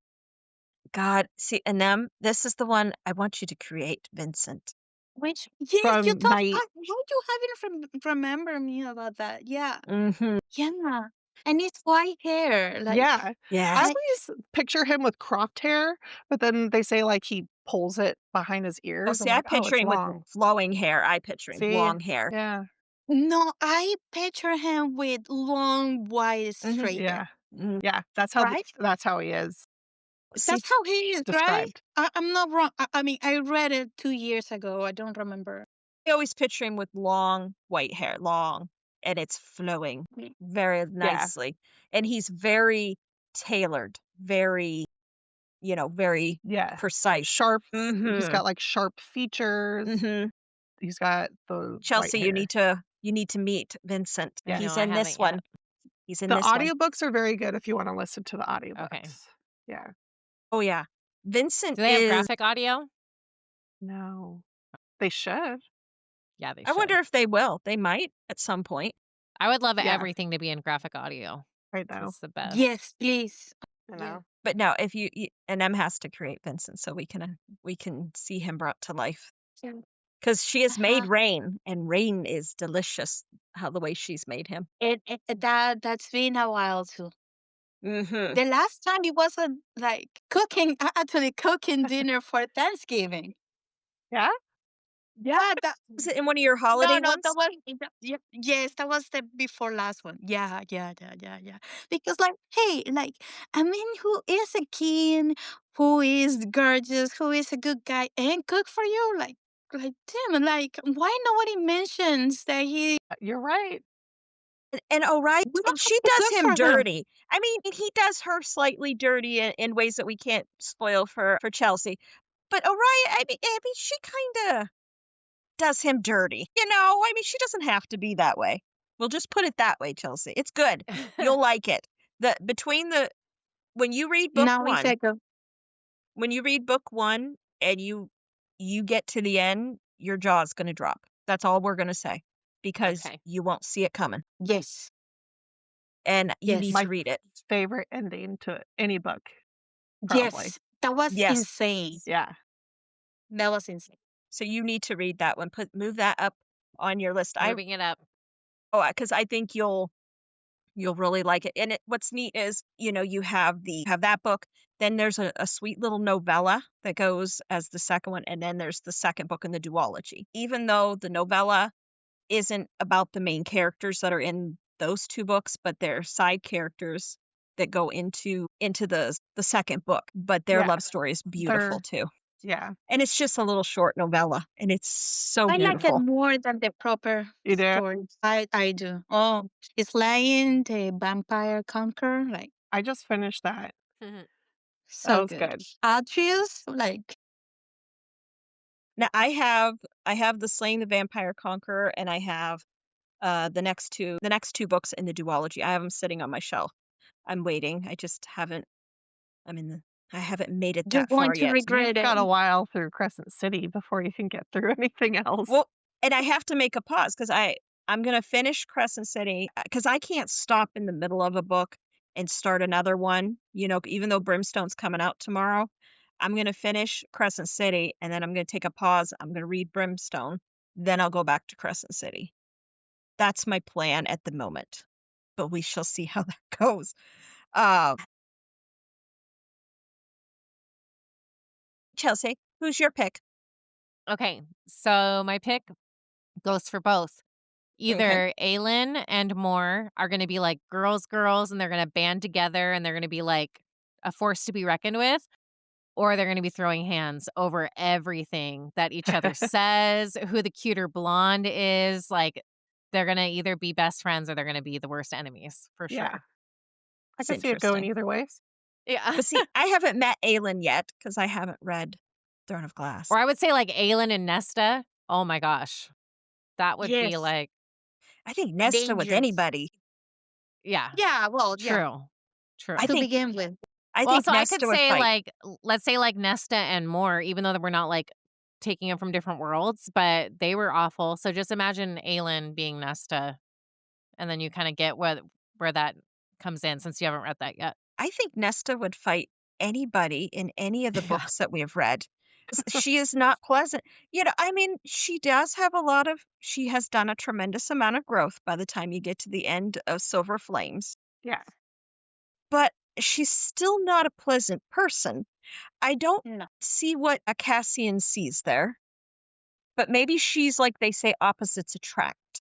God, see, and them, this is the one I want you to create, Vincent. Which yes, you from told Night. why you haven't remember me about that? Yeah. Mm-hmm. Yeah. And it's white hair. Yeah. Yeah. I Like always picture him with cropped hair, but then they say, like, he pulls it behind his Oh, ears. I'm see, I like, "Oh, picture it's him with long." flowing hair. I picture him See? long hair. Yeah. no, I picture him with long white Mm-hmm. straight hair. Yeah. Mm-hmm. Yeah. Right? That's how he is See, That's how he is, right? described. I'm not wrong. I mean, I read it 2 years ago. I don't remember. I always picture him with long white hair, long, and it's flowing Mm. very Yeah. nicely. And he's very tailored, very, very Yeah. precise. Sharp. He's Mm-hmm. got, like, sharp features. Mm-hmm. He's got the white Chelsea, hair. you need to meet Vincent. Yes. No, He's I in this haven't yet. one. He's in The this one. audiobooks are very good if you wanna listen to the Okay. audiobooks. Yeah. Oh yeah. Vincent Do they have is graphic audio? No. They should. Yeah, they I should. wonder if they will. They might at some point. I would love Yeah. everything to be in graphic audio. I know. It's the best. Yes, please. I Yeah. know. But no, if and Em has to create Vincent so we can see him brought to life. Yeah. Because she has made Uh-huh. Rain, and Rain is delicious. How the way she's made him. That's been a while too. Mm-hmm. The last time it wasn't like cooking, actually cooking dinner for Thanksgiving. Yeah? Yeah, that Was it in one of your holiday no, ones? that was yes, that was the before last one. Yeah. Because like, hey, like, I mean, who is a king, who is gorgeous, who is a good guy, and cook for you, like Tim, like, why nobody mentions that he You're right. And Orion, we don't and have she to does cook him for him. dirty. I mean, he does her slightly dirty in ways that we can't spoil for Chelsea. But Orion, I mean, she kind of does him dirty. I mean, she doesn't have to be that way. We'll just put it that way, Chelsea. It's good. You'll like it. When you read book Now it's one, like a when you read book one and you get to the end, your jaw's going to drop. That's all we're going to say because Okay. you won't see it coming. yes, And you yes, need My to read it. favorite ending to any book, probably. yes. That was Yes. insane. Yeah. That was insane. So you need to read that one. Move that up on your list. Moving it up. Because I think you'll really like it. And what's neat is, you have that book. Then there's a sweet little novella that goes as the second one, and then there's the second book in the duology. Even though the novella isn't about the main characters that are in those two books, but they're side characters that go into the second book. But their Yeah. love story is beautiful too. Yeah. And it's just a little short novella, and it's so I like it beautiful. more than the proper You do? story. I do. Oh, it's Lion, the Vampire Conqueror, like I just finished that. That so was good. Atreus, like Now I have the Slaying the Vampire Conqueror, and I have the next two books in the duology. I have them sitting on my shelf. I'm waiting. I haven't made it you're that going far to yet. regret You've got a it. while through Crescent City before you can get through anything else. Well, and I have to make a pause because I'm gonna finish Crescent City because I can't stop in the middle of a book and start another one. Even though Brimstone's coming out tomorrow, I'm gonna finish Crescent City and then I'm gonna take a pause. I'm gonna read Brimstone, then I'll go back to Crescent City. That's my plan at the moment, but we shall see how that goes. Chelsea, who's your pick? Okay. So my pick goes for both. Either Aelin and Moore are going to be like girls, and they're going to band together and they're going to be like a force to be reckoned with, or they're going to be throwing hands over everything that each other says, who the cuter blonde is. Like, they're going to either be best friends or they're going to be the worst enemies for Yeah. sure. I That's can see it going interesting. either ways. Yeah. But see, I haven't met Aelin yet because I haven't read Throne of Glass. Or I would say like Aelin and Nesta. Oh my gosh. That would be Yes. like, I think Nesta with Dangerous. anybody. yeah, Yeah, well, yeah. true. True. I To think begin with. I Well, think so I Nesta could would say fight. like, let's say like Nesta and Moore, even though we're not like taking them from different worlds, but they were awful. So just imagine Aelin being Nesta, and then you kind of get where that comes in since you haven't read that yet. I think Nesta would fight anybody in any of the Yeah. books that we have read. She is not pleasant. I mean, she has done a tremendous amount of growth by the time you get to the end of Silver Flames, Yeah. but she's still not a pleasant person. I don't No. see what a Cassian sees there, but maybe she's like they say opposites attract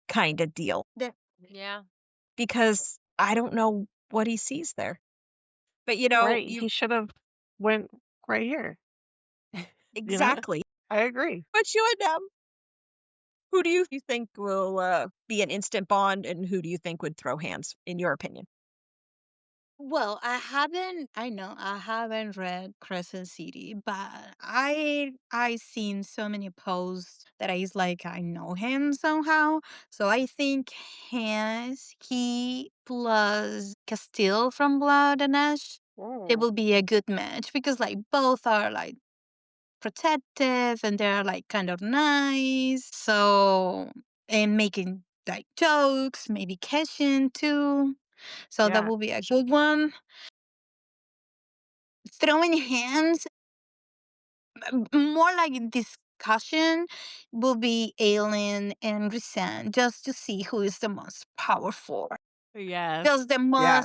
kind of deal Yeah. because I don't know what he sees there. But Right. you He should have went right here. You know? exactly. I agree. But you and who do you think will be an instant bond, and who do you think would throw hands, in your opinion? Well, I know I haven't read Crescent City, but I seen so many posts that it's like I know him somehow. So I think he plus Castile from Blood and Ash, it Oh, will be a good match because like both are like protective and they're like kind of nice. So and making like jokes, maybe Cassian too. So that yeah. will be a good one. Throwing hands, more like a discussion, will be Alien and Rhysand, just to see who is the most powerful. Yes. Just Yeah.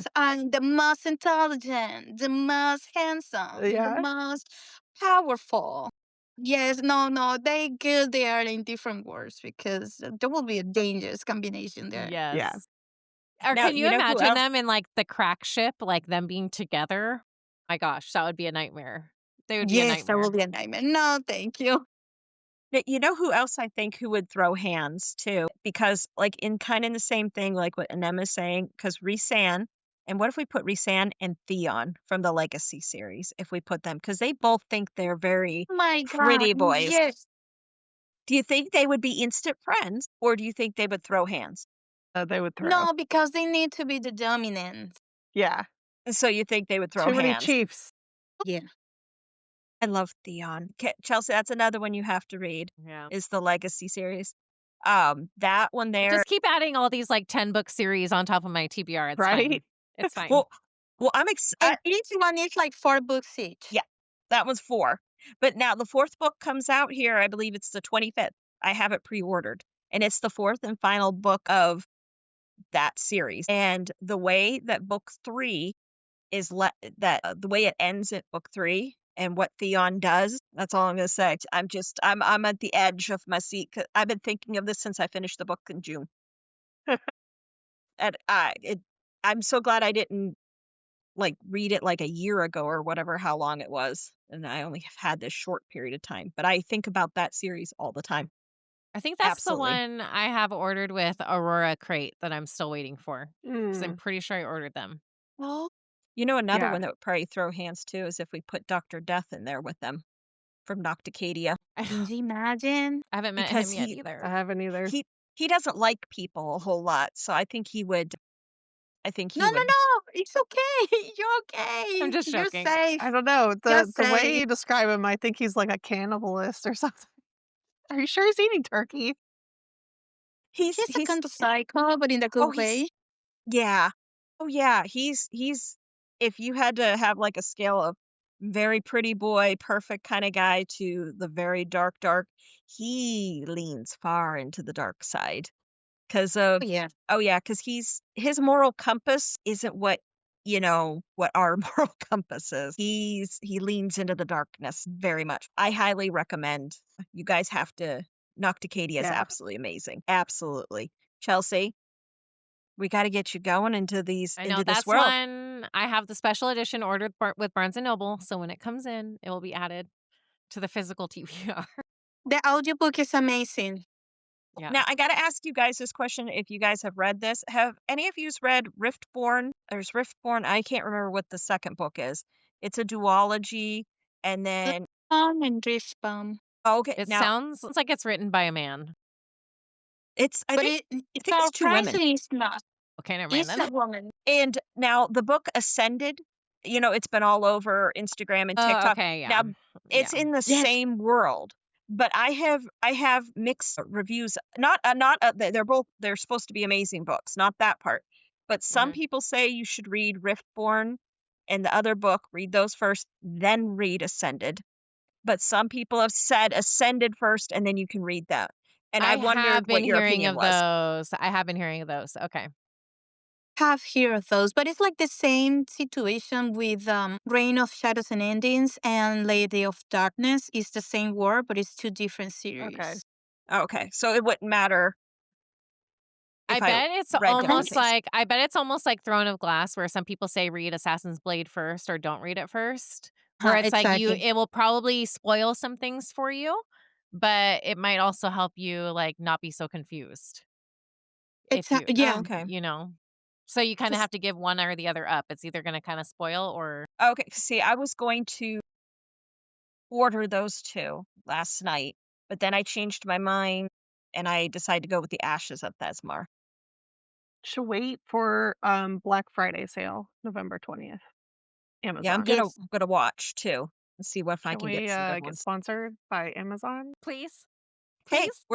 the most intelligent, the most handsome, the Yeah. most powerful. Yes, no, they good. They are in different words because there will be a dangerous combination there. Yeah. Yes. Or Now, can you you know who imagine else? them in like the crack ship, like them being together? My gosh, that would be a nightmare. They would be a Yes, that will nightmare. be a nightmare. No, thank you. You know who else I think who would throw hands too? Because like in kind of the same thing, like what Anema's saying, because Rhysand, and what if we put Rhysand and Theon from the Legacy series? If we put them, because they both think they're very Oh my God, pretty boys. yes. Do you think they would be instant friends, or do you think they would throw hands? They would throw. No, because they need to be the dominant. Yeah. And so you think they would throw Too many hands? chiefs. Yeah. I love Theon. Chelsea, that's another one you have to read. Yeah. Is the Legacy series. That one there. Just keep adding all these like 10-book series on top of my TBR. It's fine. Right? It's fine. Well, I'm excited. And each one is like 4 books each. Yeah. That was 4. But now the 4th book comes out here, I believe it's the 25th. I have it pre-ordered, and it's the 4th and final book of that series. And the way that book 3 is the way it ends at book 3 and what Theon does, that's all I'm going to say. I'm at the edge of my seat. 'Cause I've been thinking of this since I finished the book in June. And I'm so glad I didn't like read it like a year ago or whatever, how long it was. And I only have had this short period of time, but I think about that series all the time. I think that's Absolutely. the one I have ordered with Aurora Crate that I'm still waiting for. Because I'm Mm, pretty sure I ordered them. Oh, Another yeah. one that would probably throw hands too is if we put Dr. Death in there with them from Nocticadia, can you imagine? I haven't met because him yet I either. haven't either. he doesn't like people a whole lot, so I think he would. No, it's okay. You're okay. I'm just You're joking. safe. I don't know. You're The way safe. you describe him, I think he's like a cannibalist or something. Are you sure he's eating turkey? He's He's a kind of psycho, but in a oh good way. yeah. Oh yeah, he's if you had to have like a scale of very pretty boy, perfect kind of guy to the very dark, he leans far into the dark side because Oh, of yeah. oh yeah, because his moral compass isn't what our moral compass is. He leans into the darkness very much. I highly recommend you guys have to. Nocticadia is Yeah. absolutely amazing. Absolutely. Chelsea, we got to get you going into I know this that's world. one. I have the special edition ordered with Barnes and Noble, so when it comes in, it will be added to the physical TBR. The audiobook is amazing. Yeah. Now, I got to ask you guys this question if you guys have read this. Have any of you read Riftborn? There's Riftborn. I can't remember what the second book is. It's a duology. And then, And Driftbomb. okay, It now sounds like it's written by a man. I But think it's it's 2 women. surprisingly it's not. Okay, never mind It's then. a woman. And now the book Ascended, it's been all over Instagram and Oh, TikTok. okay, yeah. Now it's Yeah. in the Yes. same world, but I have mixed reviews. Not they're supposed to be amazing books, not that part. But some Mhm. people say you should read Riftborn and the other book, read those first, then read Ascended. but some people have said ascended first and then you can read that. And I wondered have what been your hearing opinion of was. those. I have been hearing of those. Okay. Have heard of those, but it's like the same situation with Reign of Shadows and Endings and Lady of Darkness. It's the same word, but it's two different Okay. series. Okay, so it wouldn't matter I if I bet it's read different things. almost like Throne of Glass, where some people say read Assassin's Blade first or don't read it first. Where it's like Exactly. it will probably spoil some things for you, but it might also help you like not be so confused. If you Oh, Yeah. okay. you know. So you kind of 'Cause have to give one or the other up. It's either going to kind of spoil or okay, see, I was going to order those 2 last night, but then I changed my mind and I decided to go with the Ashes of Thezmarr. Should wait for Black Friday sale, November 20th. Yeah, I'm Amazon. gonna Yes. gonna watch too and see what if I Can can we get some good get ones. sponsored by Amazon? please. Hey, Please.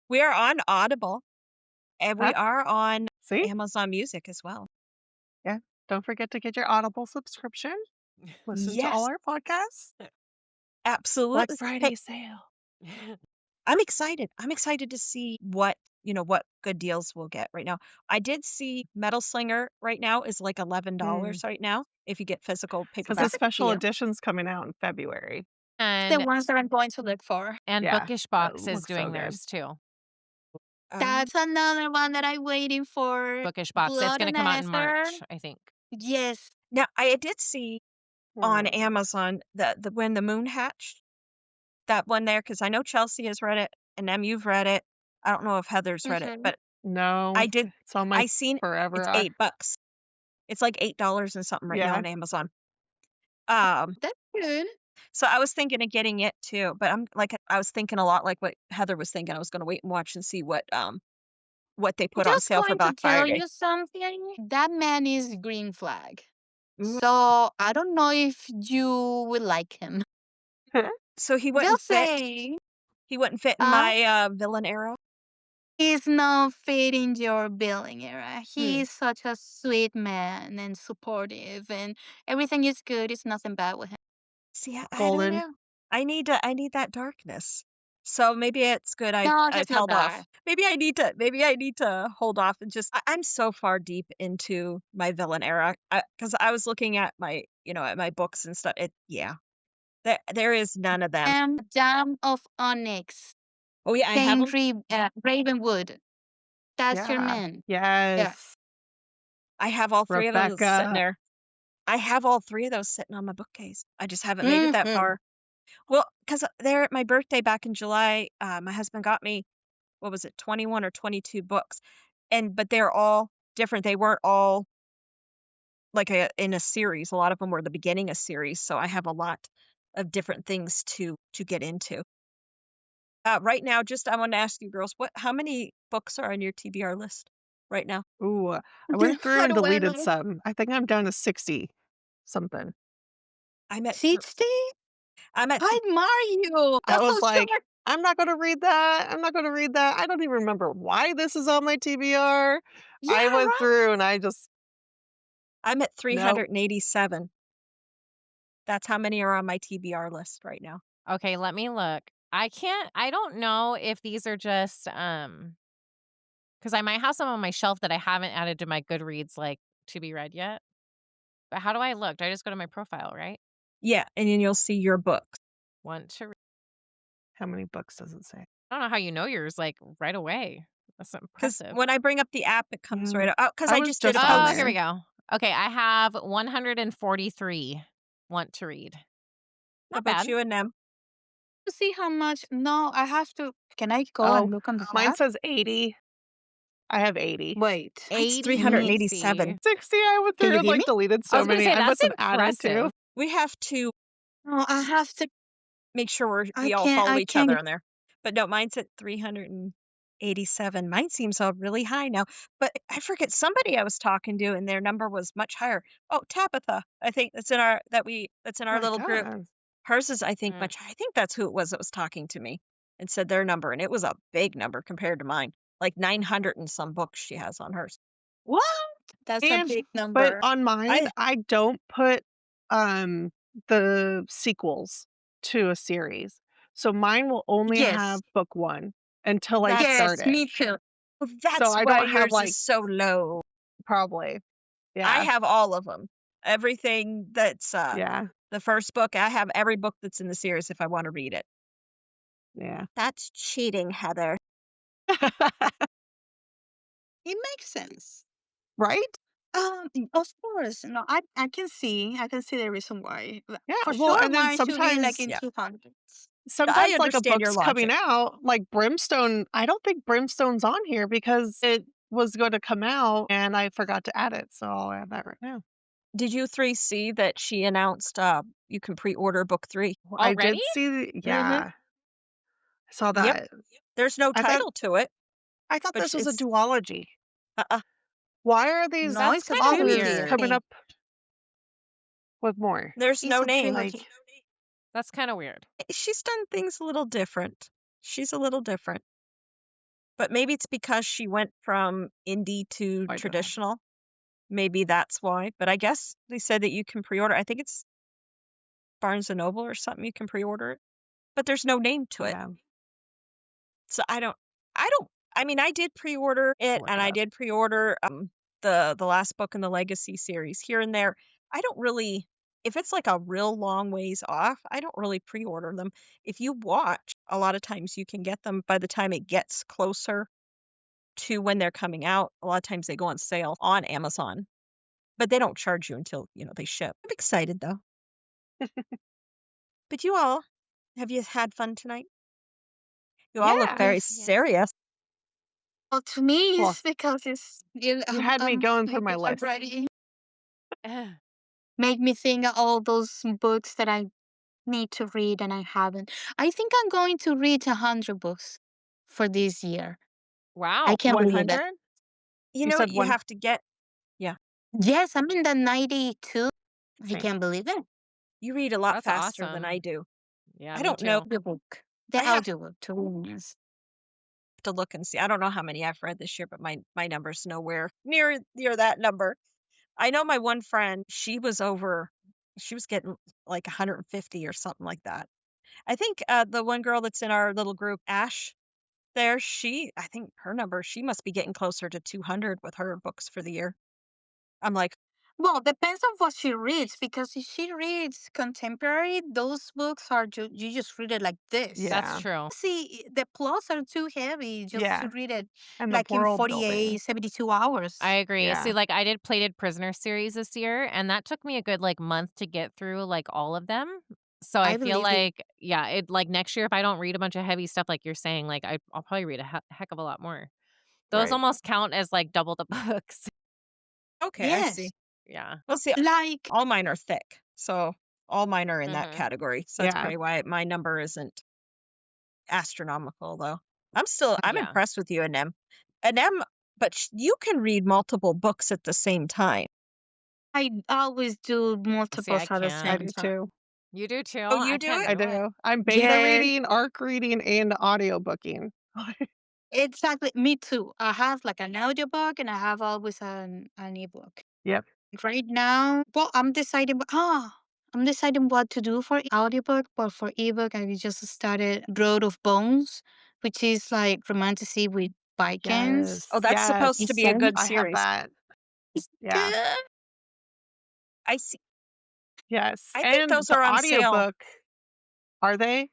we are on Audible and we Huh? are on See? Amazon Music as well. Yeah. Don't forget to get your Audible subscription. Listen to all Yes, our podcasts. Black absolutely. Hey, Friday sale. I'm excited. I'm excited to see what good deals we'll get right now. I did see Metal Slinger right now is like $11 right now if you get physical Because the paperback. That's a good special deal. edition's coming out in February. The and ones that I'm going to look for. Yeah. Bookish That Box is looks so doing good. theirs too. Um, That's another one that I'm waiting for. Bookish Box. It's Blood going to and come out in Ether. March, I think. Yes. Now I did see on Hmm. Amazon the when the moon hatched, that one there, because I know Chelsea has read it and you've read it. I don't know if Heather's read it, Hmm. but No, I did. it's on my I seen forever. it's $8. It's like $8 and something right now Yeah. on Amazon. Um, That's good. so I was thinking of getting it too, but I was thinking a lot like what Heather was thinking. I was going to wait and watch and see what they put on Just sale for going to Black tell Friday. you something. That man is green flag. Mm, So I don't know if you will like him. So he wouldn't Just fit. saying. He wouldn't fit in Uh, my villain arrow. he's not fitting your billing era. Hmm. He's such a sweet man and supportive, and everything is good. It's nothing bad with him. See, I don't Golden. know. I need that darkness. So maybe it's good No, I've he's not held off. bad. Maybe I need to hold off and just I'm so far deep into my villain era because I was looking at my books and stuff. There is none of them. Dam of Onyx, Oh yeah, I have them. Henry Ravenwood. That's your Yeah. man. Yeah. Yes. I have all 3 of those sitting Rebecca. there. I have all 3 of those sitting on my bookcase. I just haven't made it that Hmm. far. Well, because there at my birthday back in July, my husband got me, what was it, 21 or 22 books. But they're all different. They weren't all like in a series. A lot of them were the beginning of series. So I have a lot of different things to get into. Right now, just I want to ask you girls, how many books are on your TBR list right now? Ooh, I went through How and do I deleted know? some. I think I'm down to 60 something. I'm at th- 60? I'm at I admire you. I'm That so was like, short. I'm not going to read that. I'm not going to read that. I don't even remember why this is on my TBR. I Yeah, went right. through and I just, I'm at nope. 387. That's how many are on my TBR list right now. Okay, let me look. I don't know if these are just because I might have some on my shelf that I haven't added to my Goodreads like to be read yet. But how do I look? Do I just go to my profile, right? Yeah, and then you'll see your books. Want to read. How many books does it say? I don't know how you know yours like right away. That's Because impressive. when I bring up the app, it comes right Yeah. up. Oh, because I I was just did a just on Oh, post. here we there. go. Okay, I have 143 want to read. How Not about bad. you and them? To see how much. No, I have to. Can I go and Oh, look on the mine app? says 80. I have 80. Wait. Mine's 80. Let me 387. see. 60. I went Can through you and hear like me? deleted I so was gonna many. say I that's must have added too. impressive. We have to No, I have to. make sure I we all can't. follow I each other can't. on there. But no, mine's at 387. Mine seems really high now. But I forget somebody I was talking to, and their number was much higher. Oh, Tabitha, I think that's in our My little group. God. Hers is, I think, Mm. much. I think that's who it was that was talking to me and said their number, and it was a big number compared to mine, like 900 and some books she has on hers. What? That's a And, big but number. on mine, I I don't put the sequels. to a series. So mine will only Yes. have book 1 until I That's start Yes, it. me too. Well, So that's I why don't have, yours like is so low. probably. I Yeah, have all of them. Everything that's yeah, the first book, I have every book that's in the series if I want to read it. yeah. That's cheating, Heather. It makes sense. Right? Of course. No, I can see the reason why. Yeah, For well, sure, and then mine should be like sometimes in Yeah. 200s. I like, a understand your book's coming logic. out, like Brimstone I don't think Brimstone's on here because it was gonna come out and I forgot to add it, so I'll add that right now. Did you 3 see that she announced you can pre-order book 3? Well, I Already? did see Mhm. I saw Yep. that. There's no I thought title to it, I thought but this was a it's duology. uh-uh. Why are these No, That's it's a kind of authors weird. coming trilogy. up with more? There's It's no a name. trilogy. That's kind of weird. She's done things a little different. She's a little different. But maybe it's because she went from indie to My God. traditional. Maybe that's why. But I guess they said that you can pre-order. I think it's Barnes& and Noble or something you can pre-order it. But there's no name to it. Yeah, So I mean, I did pre-order it look and it I up. did pre-order the last book in the Legacy series here and there. I don't really if it's like a real long ways off, I don't really pre-order them. If you watch, a lot of times you can get them by the time it gets closer to when they're coming out. A lot of times they go on sale on Amazon, but they don't charge you until, they ship. I'm excited though. But you all, have you had fun tonight? You all look Yeah. very Yes. serious. Well, to me, Well, it's because you had me going through my list. already make me think of all those books that I need to read and I haven't. I think I'm going to read 100 books for this year. I Wow. can't believe it. 100? You You know what said you one have to get? Yeah. Yes, I'm in the 92. I same. can't believe it. You read a lot That's faster than I awesome. do. Yeah, I me don't know. too. The book. The I have audiobook, to be honest. to look and see. I don't know how many I've read this year, but my number's nowhere near that number. I know my one friend, she was getting like 150 or something like that. I think the one girl that's in our little group, Ash, I think her number, she must be getting closer to 200 with her books for the year. I'm like, Well, depends on what she reads, because if she reads contemporary, those books are you just read it like this. That's Yeah. true. See, the plots are too heavy just to Yeah. read it And the like in world 48, building. 72 hours. I agree. See, Yeah. like I did Plated Prisoner series this year, and that took me a good like month to get through like all of them. So I I feel believe you. like, yeah, it like next year if I don't read a bunch of heavy stuff like you're saying, like I'll probably read a heck of a lot more. Those Right. almost count as like double the books. okay, I Yes. see. Yeah. Well, see, Like, all mine are thick. So all mine are in that Hmm. category. So that's Yeah. probably why my number isn't astronomical, though. I'm Yeah. impressed with you, Anem. Anem, but you can read multiple books at the same time. I always do See, I multiples at the I can't. same do time. too. You do too. Oh, you I do can't it? I do it. do. I'm beta Yes, reading, ARC reading, and audio booking. exactly. Me too. I have like an audiobook and I have always an ebook. Yep. Right now, well, I'm deciding what to do for audiobook, but for ebook, I just started Road of Bones, which is like romantasy with Vikings. Oh, Yes. that's supposed to It's be a so good I have series. that. Yeah. good. I see. Yes. I think And those the are on sale. audiobook, are they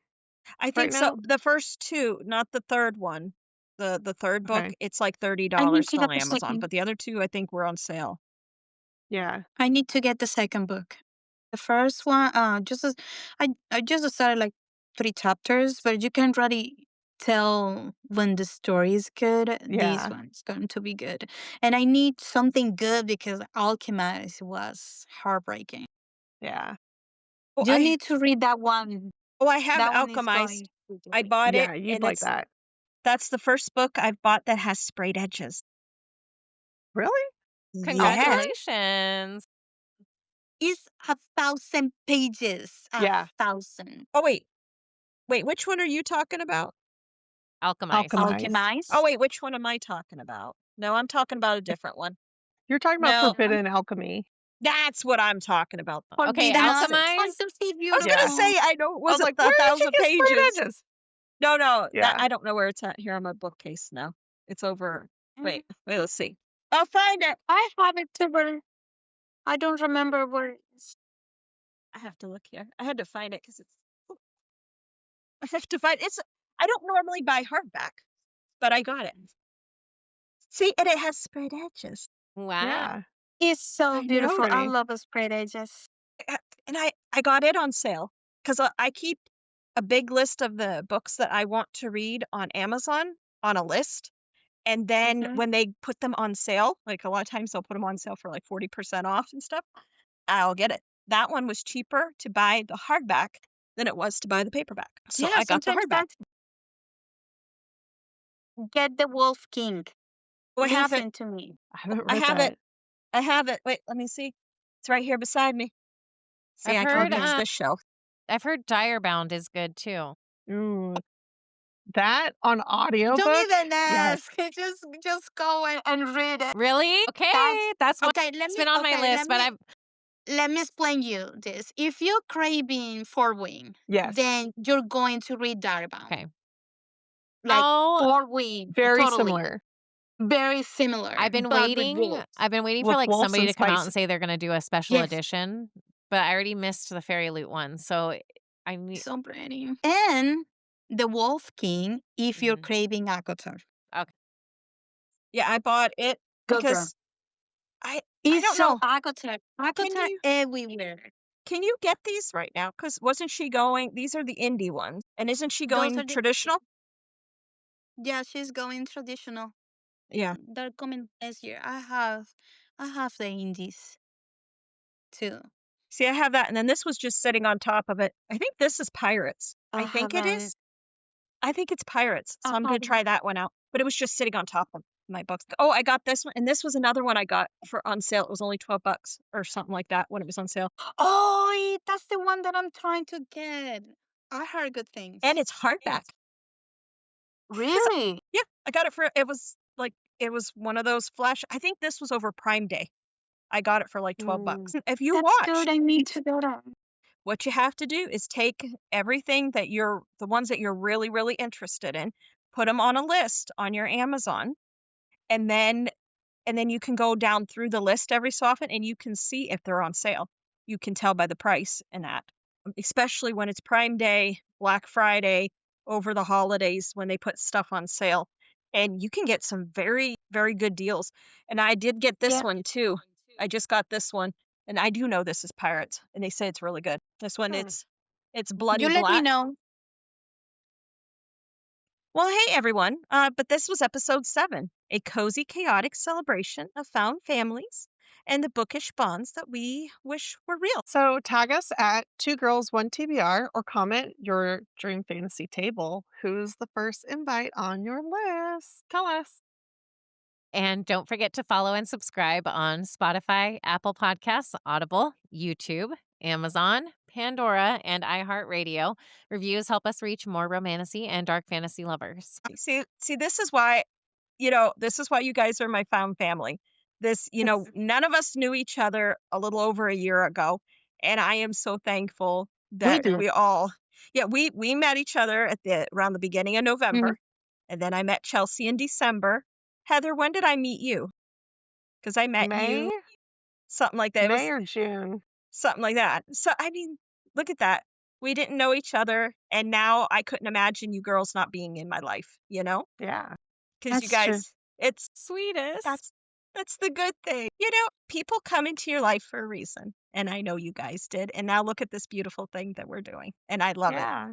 I right think so. now? The first two, not the third one. The third book, Okay. it's like I need $30 to still on get the Amazon, second. but the other two I think were on sale. Yeah. I need to get the second book. The first one, I just started like 3 chapters, but you can already tell when the story is good. This Yeah. one's going to be good, and I need something good because Alchemist was heartbreaking. Yeah. Oh, You need to read that one. I have That one is Alchemized. going to be I great. bought it Yeah. You'd and like that. that's the first book I've bought that has sprayed edges. Really? Yeah. Okay. Congratulations. It's 1,000 pages. Yeah. 1,000. Oh, wait, which one are you talking about? Alchemized. Alchemized. Oh, Alchemist. wait, which one am I talking about? No, I'm talking about a different one. You're talking about No, Forbidden Alchemy. That's what I'm talking about. Okay, Forbidden alchemize? fantasy, I was gonna beautiful. say I know it I was wasn't like, where did you 1,000 get sprayed pages. edges? No, that Yeah. I don't know where it's at here on my bookcase now. It's over. Mm. Wait, let's see. I'll find it. I have it too, but I don't remember where it is. I have to look here. I had to find it because I have to find it's. I don't normally buy hardback, but I got it. See, and it has sprayed edges. Wow. Yeah. It's so I beautiful. know. I Pretty. love the spread edges. And I got it on sale because I keep a big list of the books that I want to read on Amazon on a list. And then Mhm. when they put them on sale, like a lot of times they'll put them on sale for like 40% off and stuff, I'll get it. That one was cheaper to buy the hardback than it was to buy the paperback. So Yeah, I got the sometimes hardback. get the Wolf King. Oh, I have it. Listen to me. I haven't I read have that. it. I have it. Wait, let me see. It's right here beside me. See, I've I can't heard, reach this shelf. I've heard Direbound is good too. Ooh. That on audiobook? Don't even Yes. ask. Just go and read it. Really? Okay, that's what's Okay, been on my list, but let me explain you this. If you're craving Four Wing, Yes. then you're going to read Darbound. Okay. Like Oh, Four Wing. Very totally. similar. Very similar. I've been but with waiting. wolves. I've been waiting With for like wolves somebody and to come out spice. and say they're gonna do a special Yes. edition, but I already missed the Fairy Loot one, so I need. So pretty. And the Wolf King if you're Mhm. craving ACOTAR. Yeah, I bought it Go girl. because I It's don't so know. ACOTAR. ACOTAR you- everywhere. Can you get these right now? Because wasn't she going? These are the indie ones, and isn't she Those going are the- traditional? Yeah, she's going traditional. Yeah. They're coming this year. I have the indies too. See, I have that, and then this was just sitting on top of it. I think this is Pirates. I think it haven't- is. I think it's Pirates, so I I'm gonna try that one out. But it was just sitting on top of my books. Oh, I got this one, and this was another one I got for on sale. It was only $12 or something like that when it was on sale, Oh, that's the one that I'm trying to get. I heard good things. and it's hardback. Really? Yeah, I got it for. It was one of those flash. I think this was over Prime Day. I got it for like $12. If you That's watch, good. I need to go down. what you have to do is take everything that the ones that you're really, really interested in, put them on a list on your Amazon, and then you can go down through the list every so often and you can see if they're on sale. You can tell by the price and that, especially when it's Prime Day, Black Friday, over the holidays when they put stuff on sale. And you can get some very, very good deals. And I did get this one too. I just got this one. And I do know this is Pirates. And they say it's really good. This one, it's bloody You let black. me know. Well, hey everyone. But this was episode 7, a cozy, chaotic celebration of found families and the bookish bonds that we wish were real. So tag us at 2girls1TBR or comment your dream fantasy table. Who's the first invite on your list? Tell us. And don't forget to follow and subscribe on Spotify, Apple Podcasts, Audible, YouTube, Amazon, Pandora, and iHeartRadio. Reviews help us reach more romantasy and dark fantasy lovers. See, this is why, this is why you guys are my found family. This, none of us knew each other a little over a year ago. And I am so thankful that did. we met each other around the beginning of November. And then I met Chelsea in December. Heather, when did I meet you? Because I met May? you something like that. May or June. Something like that. So, I mean, look at that. We didn't know each other. And now I couldn't imagine you girls not being in my life, Yeah. Because you That's true. guys, it's Sweetest. that's the good thing. People come into your life for a reason. And I know you guys did. And now look at this beautiful thing that we're doing. And I love it. Yeah.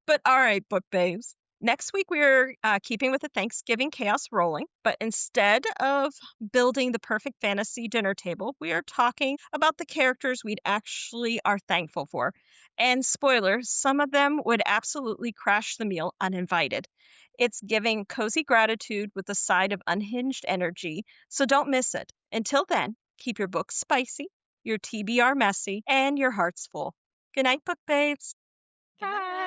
But all right, book babes. Next week, we're keeping with the Thanksgiving chaos rolling, but instead of building the perfect fantasy dinner table, we are talking about the characters we actually are thankful for. And spoiler, some of them would absolutely crash the meal uninvited. It's giving cozy gratitude with a side of unhinged energy, so don't miss it. Until then, keep your books spicy, your TBR messy, and your hearts full. Good night, book babes. Bye.